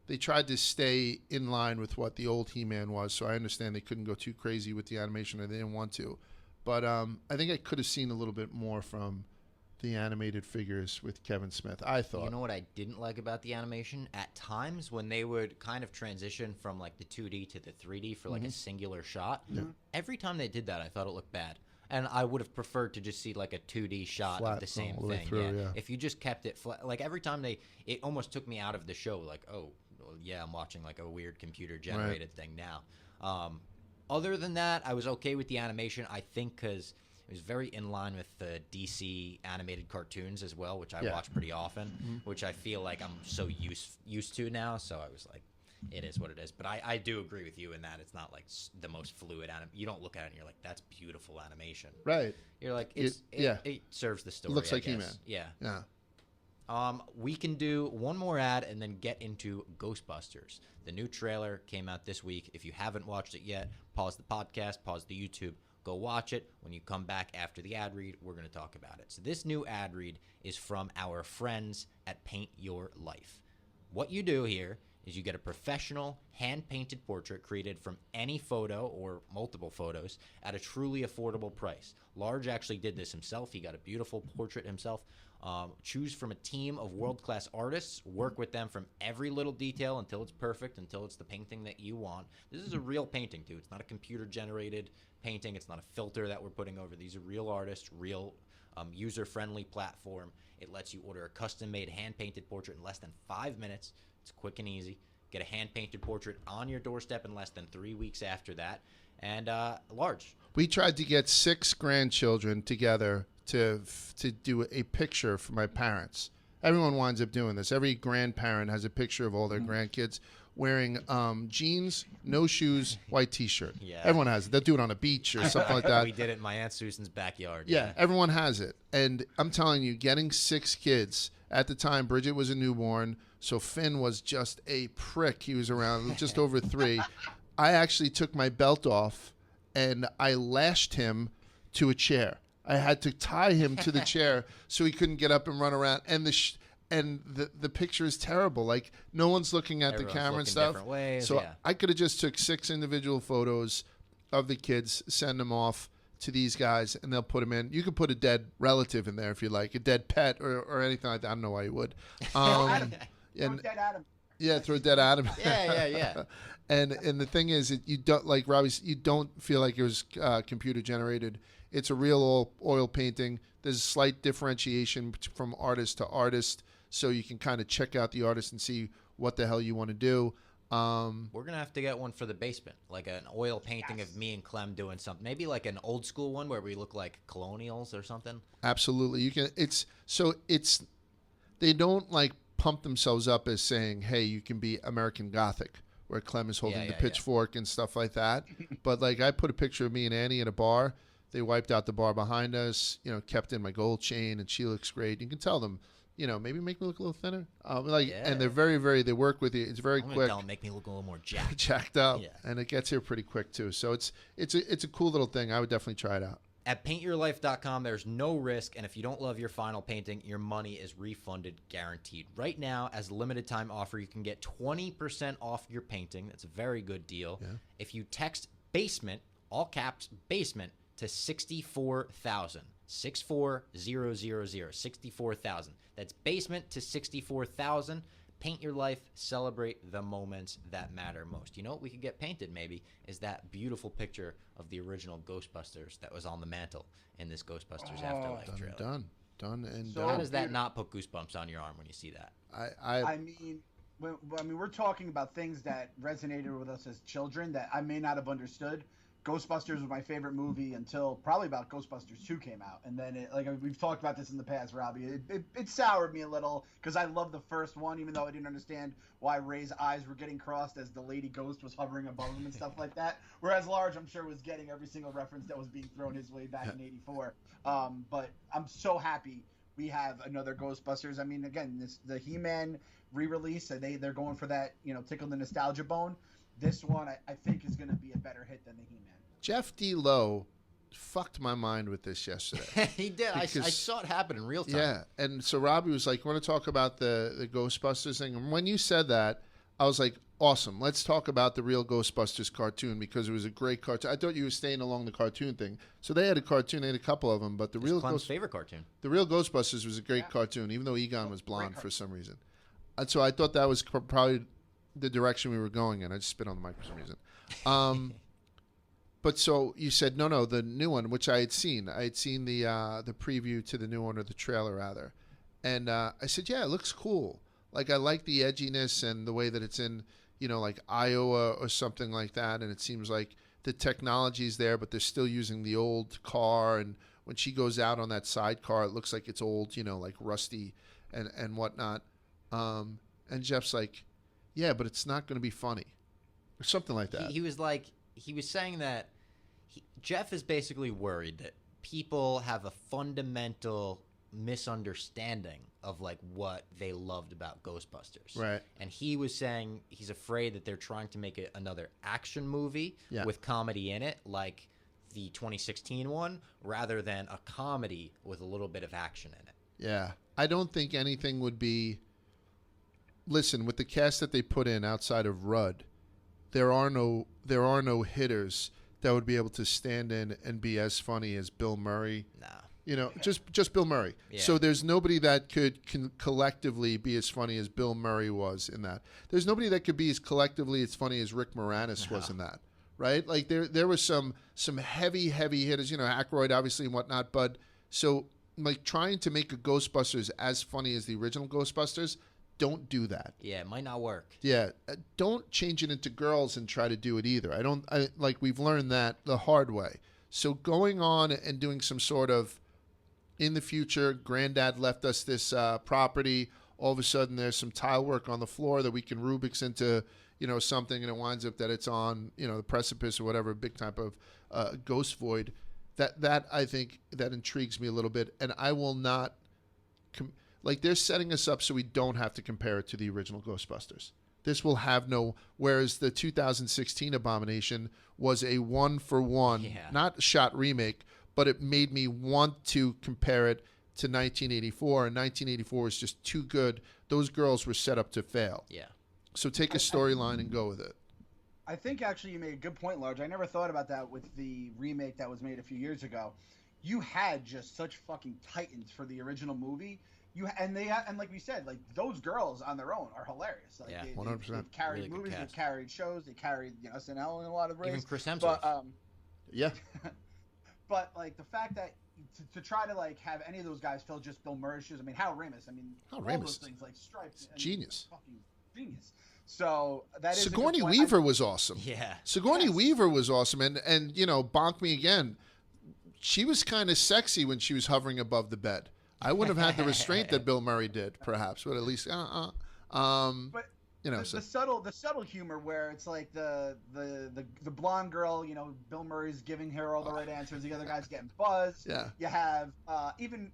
they tried to stay in line with what the old He-Man was. So I understand they couldn't go too crazy with the animation, or they didn't want to. But I think I could have seen a little bit more from the animated figures with Kevin Smith, I thought. You know what I didn't like about the animation? At times when they would kind of transition from like the 2D to the 3D for like a singular shot, every time they did that, I thought it looked bad. And I would have preferred to just see like a 2D shot of the same thing. If you just kept it flat, like every time it almost took me out of the show. Like, oh, well, yeah, I'm watching like a weird computer generated thing now. Other than that, I was okay with the animation. I think because it was very in line with the DC animated cartoons as well, which I watch pretty often, which I feel like I'm so used to now. So I was like, it is what it is. But I do agree with you in that it's not like the most fluid You don't look at it and you're like, that's beautiful animation. Right. You're like, it serves the story. It looks like He-Man. Yeah. We can do one more ad and then get into Ghostbusters. The new trailer came out this week. If you haven't watched it yet, pause the podcast, pause the YouTube, go watch it. When you come back after the ad read, we're going to talk about it. So this new ad read is from our friends at Paint Your Life. What you do here is you get a professional hand-painted portrait created from any photo or multiple photos at a truly affordable price. Large actually did this himself. He got a beautiful portrait himself. Choose from a team of world-class artists. Work with them from every little detail until it's perfect, until it's the painting that you want. This is a real painting, too. It's not a computer-generated painting. It's not a filter that we're putting over. These are real artists, real user-friendly platform. It lets you order a custom-made hand-painted portrait in less than 5 minutes. It's quick and easy. Get a hand-painted portrait on your doorstep in less than 3 weeks after that. And large. We tried to get 6 grandchildren together to do a picture for my parents. Everyone winds up doing this. Every grandparent has a picture of all their grandkids wearing jeans, no shoes, white T-shirt. Yeah. Everyone has it. They'll do it on a beach or something like that. We did it in my Aunt Susan's backyard. Yeah, everyone has it. And I'm telling you, getting 6 kids, at the time, Bridget was a newborn, so Finn was just a prick. He was around just over 3. I actually took my belt off, and I lashed him to a chair. I had to tie him to the chair so he couldn't get up and run around. And the picture is terrible. Like, no one's looking at the camera and stuff. Ways, so I could have just took 6 individual photos of the kids, send them off to these guys, and they'll put them in. You could put a dead relative in there if you like, a dead pet or anything like that. I don't know why you would. Throw dead Adam. Yeah, throw dead Adam. Yeah. And the thing is, you don't, like Robbie, you don't feel like it was computer generated. It's a real oil painting. There's a slight differentiation from artist to artist, so you can kind of check out the artist and see what the hell you want to do. We're gonna have to get one for the basement, like an oil painting of me and Clem doing something. Maybe like an old school one where we look like colonials or something. Absolutely, you can. They don't like pump themselves up as saying, "Hey, you can be American Gothic," where Clem is holding the pitchfork and stuff like that. But like, I put a picture of me and Annie in a bar. They wiped out the bar behind us, kept in my gold chain, and she looks great. You can tell them, maybe make me look a little thinner. And they're very, very, they work with you. It's very quick. Tell them, make me look a little more jacked. Jacked up. Yeah. And it gets here pretty quick too. So it's a cool little thing. I would definitely try it out. At paintyourlife.com, there's no risk, and if you don't love your final painting, your money is refunded guaranteed. Right now, as a limited time offer, you can get 20% off your painting. That's a very good deal. Yeah. If you text basement, all caps, basement, to 64,000. 64000. 64,000. That's basement to 64,000. Paint your life, celebrate the moments that matter most. You know what we could get painted maybe is that beautiful picture of the original Ghostbusters that was on the mantle in this Ghostbusters Afterlife trailer. Done. How does that not put goosebumps on your arm when you see that? I mean, we're talking about things that resonated with us as children that I may not have understood. Ghostbusters was my favorite movie until probably about Ghostbusters 2 came out. And then, we've talked about this in the past, Robbie. It soured me a little because I loved the first one, even though I didn't understand why Ray's eyes were getting crossed as the lady ghost was hovering above him and stuff like that. Whereas Large, I'm sure, was getting every single reference that was being thrown his way back in '84. But I'm so happy we have another Ghostbusters. I mean, again, the HeMan re-release, they're going for that, tickle the nostalgia bone. This one, I think, is going to be a better hit than the HeMan. Jeff D. Lowe fucked my mind with this yesterday. He did. I saw it happen in real time. Yeah, and so Robbie was like, "You want to talk about the Ghostbusters thing?" And when you said that, I was like, "Awesome! Let's talk about the real Ghostbusters cartoon because it was a great cartoon." I thought you were staying along the cartoon thing. So they had a cartoon, they had a couple of them, but the real favorite cartoon. The real Ghostbusters was a great cartoon, even though Egon was blonde for some reason. And so I thought that was probably the direction we were going in. I just spit on the mic for some reason. But so you said, no, the new one, which I had seen. I had seen the preview to the new one, or the trailer, rather. And I said, yeah, it looks cool. Like, I like the edginess and the way that it's in, like Iowa or something like that. And it seems like the technology's there, but they're still using the old car. And when she goes out on that sidecar, it looks like it's old, like rusty and whatnot. And Jeff's like, yeah, but it's not going to be funny, or something like that. He was saying that Jeff is basically worried that people have a fundamental misunderstanding of what they loved about Ghostbusters. Right. And he was saying he's afraid that they're trying to make it another action movie with comedy in it, like the 2016 one, rather than a comedy with a little bit of action in it. Yeah. I don't think anything would be... Listen, with the cast that they put in outside of Rudd, there are no hitters that would be able to stand in and be as funny as Bill Murray. No. Just Bill Murray. Yeah. So there's nobody that can collectively be as funny as Bill Murray was in that. There's nobody that could be as collectively as funny as Rick Moranis was in that. Right? Like there was some heavy hitters, Aykroyd obviously and whatnot, but so trying to make a Ghostbusters as funny as the original Ghostbusters, don't do that. Yeah, it might not work. Yeah, don't change it into girls and try to do it either. We've learned that the hard way. So going on and doing some sort of, in the future, Granddad left us this property. All of a sudden, there's some tile work on the floor that we can Rubik's into, something, and it winds up that it's on, the precipice or whatever, big type of ghost void. That I think that intrigues me a little bit, and I will not. They're setting us up so we don't have to compare it to the original Ghostbusters. This will have no... Whereas the 2016 Abomination was a one-for-one, not shot remake, but it made me want to compare it to 1984, and 1984 was just too good. Those girls were set up to fail. Yeah. So take a storyline and go with it. I think actually you made a good point, Large. I never thought about that with the remake that was made a few years ago. You had just such fucking titans for the original movie. And like we said, those girls on their own are hilarious. 100%. They've carried really movies, they've carried shows, they carried SNL in a lot of ways. Even Chris Hemsworth. But, yeah. But the fact that to try to have any of those guys fill just Bill Murray's shoes. I mean, Hal Ramis. All those things Stripes. Genius. Fucking genius. So that is Sigourney Weaver was awesome. Yeah. Sigourney Weaver was awesome, and bonk me again. She was kind of sexy when she was hovering above the bed. I wouldn't have had the restraint that Bill Murray did, perhaps, but at least, But the subtle humor where it's like the blonde girl, Bill Murray's giving her all the right answers, the other guy's getting buzzed. Yeah. You have even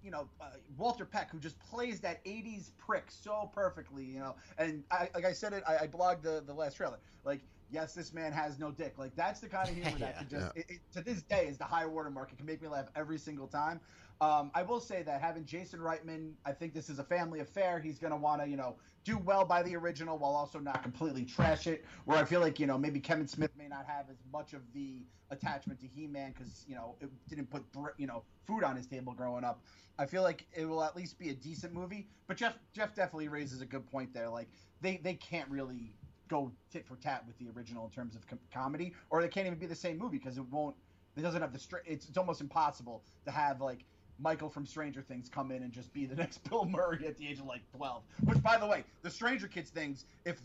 Walter Peck, who just plays that 80s prick so perfectly, and like I said I blogged the last trailer, like, yes, this man has no dick. Like, that's the kind of humor that could just to this day is the high watermark. It can make me laugh every single time. I will say that having Jason Reitman, I think this is a family affair. He's going to want to, do well by the original while also not completely trash it. Where I feel like, maybe Kevin Smith may not have as much of the attachment to He-Man because, it didn't put, food on his table growing up. I feel like it will at least be a decent movie. But Jeff definitely raises a good point there. Like, they can't really go tit for tat with the original in terms of comedy, or they can't even be the same movie because it doesn't have it's almost impossible to have like Michael from Stranger Things come in and just be the next Bill Murray at the age of like 12. Which, by the way, the Stranger Kids things, if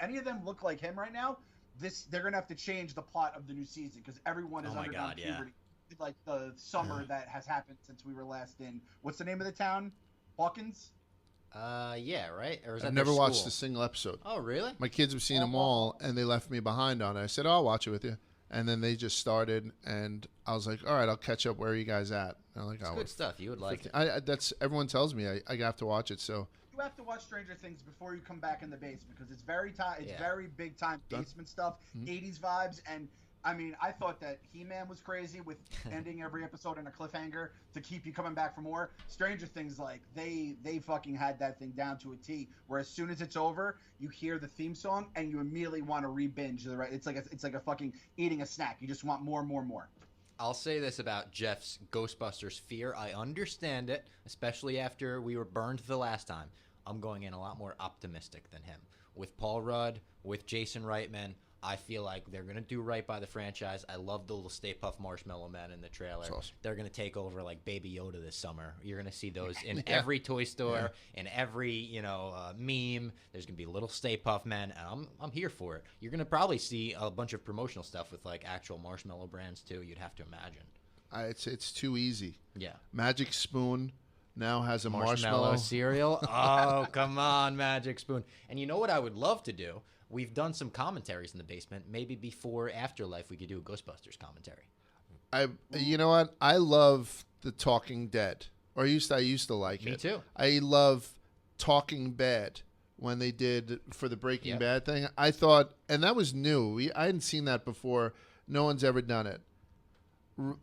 any of them look like him right now, they're gonna have to change the plot of the new season because everyone is undergone puberty. Like the summer that has happened since we were last in. What's the name of the town? Hawkins. Yeah, right. Or is I've that never their watched school? a single episode. Oh, really? My kids have seen them all, and they left me behind on it. I said, "Oh, I'll watch it with you." And then they just started, and I was like, "All right, I'll catch up. Where are you guys at?" And I'm like, It's good stuff. You would like it. That's everyone tells me I have to watch it. So you have to watch Stranger Things before you come back in the basement because it's very very big time basement stuff, 80s vibes, and I mean, I thought that He-Man was crazy with ending every episode in a cliffhanger to keep you coming back for more. Stranger Things, like, they fucking had that thing down to a T, where as soon as it's over, you hear the theme song, and you immediately want to re-binge. It's like a fucking eating a snack. You just want more and more and more. I'll say this about Jeff's Ghostbusters fear. I understand it, especially after we were burned the last time. I'm going in a lot more optimistic than him. With Paul Rudd, with Jason Reitman, I feel like they're going to do right by the franchise. I love the little Stay Puft Marshmallow Man in the trailer. Awesome. They're going to take over like Baby Yoda this summer. You're going to see those in every toy store, in every, meme. There's going to be little Stay Puft Men, and I'm here for it. You're going to probably see a bunch of promotional stuff with like actual marshmallow brands too, you'd have to imagine. It's too easy. Yeah. Magic Spoon now has a marshmallow cereal. Oh, come on, Magic Spoon. And you know what I would love to do? We've done some commentaries in the basement. Maybe before Afterlife, we could do a Ghostbusters commentary. You know what? I love the Talking Dead. Or I used to like it. Me too. I love Talking Bad when they did for the Breaking Bad thing. I thought, and that was new. I hadn't seen that before. No one's ever done it.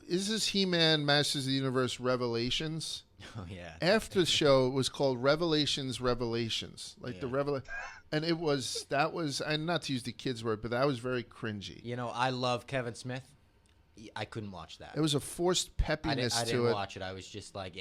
Is this He-Man Masters of the Universe Revelations? Oh, yeah. After the show, it was called Revelations. Like the Revelation. And that was, and not to use the kids' word, but that was very cringy. I love Kevin Smith. I couldn't watch that. It was a forced peppiness to it. I didn't watch it. I was just like,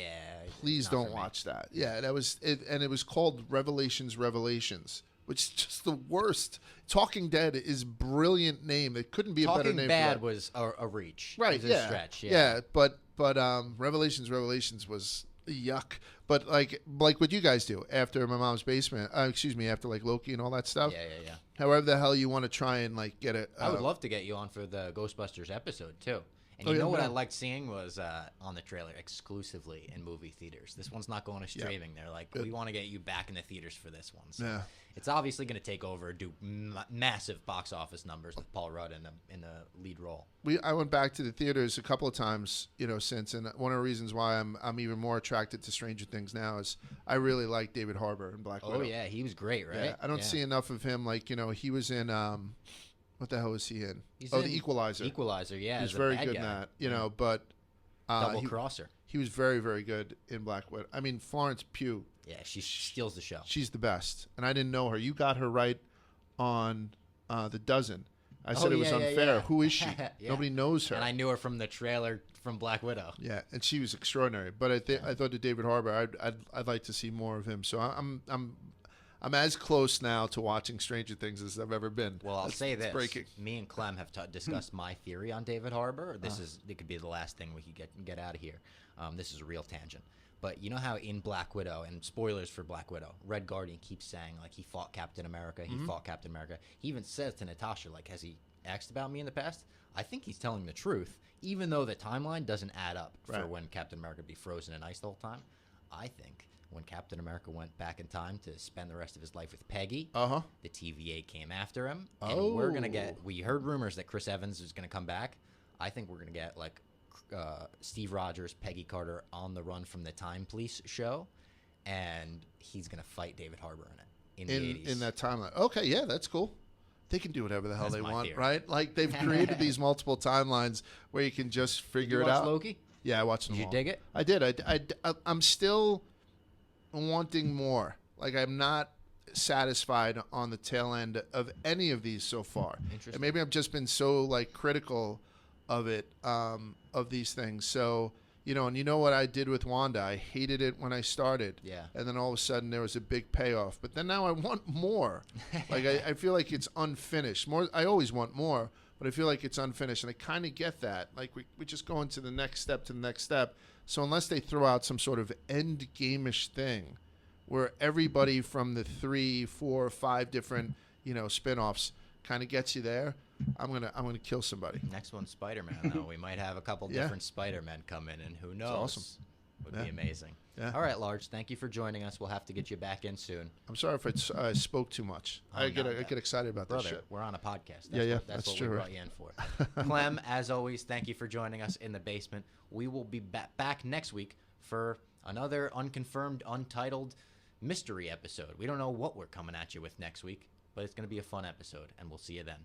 please don't watch that. Yeah, that was it, and it was called Revelations, which is just the worst. Talking Dead is a brilliant name. It couldn't be a better name. Talking Bad for that. was a reach. Right, It was a stretch. Yeah, but Revelations was yuck. But like what you guys do after My Mom's Basement, after like Loki and all that stuff. Yeah. However the hell you want to try and like get it. I would love to get you on for the Ghostbusters episode too. And what I liked seeing was on the trailer exclusively in movie theaters. This one's not going to streaming. They're like, we want to get you back in the theaters for this one. So it's obviously going to take over, do massive box office numbers with Paul Rudd in the lead role. I went back to the theaters a couple of times, since, and one of the reasons why I'm even more attracted to Stranger Things now is I really like David Harbour in Black Widow. Oh yeah, he was great, right? Yeah, I don't see enough of him. Like he was in. What the hell was he in? The Equalizer. Equalizer, yeah. He was very good in that, but... Double crosser. He was very, very good in Black Widow. I mean, Florence Pugh. Yeah, she steals the show. She's the best. And I didn't know her. You got her right on The Dozen. I said it was unfair. Yeah. Who is she? Nobody knows her. And I knew her from the trailer from Black Widow. Yeah, and she was extraordinary. But I thought that David Harbour, I'd like to see more of him. So I'm as close now to watching Stranger Things as I've ever been. Well, I'll say this. Breaking. Me and Clem have discussed my theory on David Harbour. It could be the last thing we could get out of here. This is a real tangent. But you know how in Black Widow, and spoilers for Black Widow, Red Guardian keeps saying, like, he fought Captain America, he fought Captain America. He even says to Natasha, like, has he asked about me in the past? I think he's telling the truth, even though the timeline doesn't add up for when Captain America would be frozen in ice the whole time. I think when Captain America went back in time to spend the rest of his life with Peggy. Uh-huh. The TVA came after him. And we're going to get, we heard rumors that Chris Evans is going to come back. I think we're going to get like Steve Rogers, Peggy Carter on the run from the Time Police show. And he's going to fight David Harbour in it in the 80s. In that timeline. Okay, yeah, that's cool. They can do whatever the hell they want, theory. right? Like, they've created these multiple timelines where you can just figure Did it you watch out. Loki? Yeah, I watched them Did all. you dig it? I did. I'm still wanting more. Like, I'm not satisfied on the tail end of any of these so far. Interesting. And maybe I've just been so, like, critical of it, of these things. So, you know, and you know what I did with Wanda? I hated it when I started. Yeah. And then all of a sudden there was a big payoff. But then now I want more. Like, I feel like it's unfinished. I always want more, but I feel like it's unfinished. And I kind of get that. Like, we just go into the next step to the next step. So unless they throw out some sort of end game-ish thing where everybody from the 3, 4, 5 different, you know, spinoffs kind of gets you there, I'm gonna kill somebody. Next one's Spider-Man, though. We might have a couple different Spider-Men come in, and who knows? awesome. Would be amazing. Yeah. All right, Large, thank you for joining us. We'll have to get you back in soon. I'm sorry if I spoke too much. Oh, I get excited about Brother, this shit. we're on a podcast. That's what true, we right? brought you in for. Clem, as always, thank you for joining us in the basement. We will be back next week for another unconfirmed, untitled mystery episode. We don't know what we're coming at you with next week, but it's going to be a fun episode, and we'll see you then.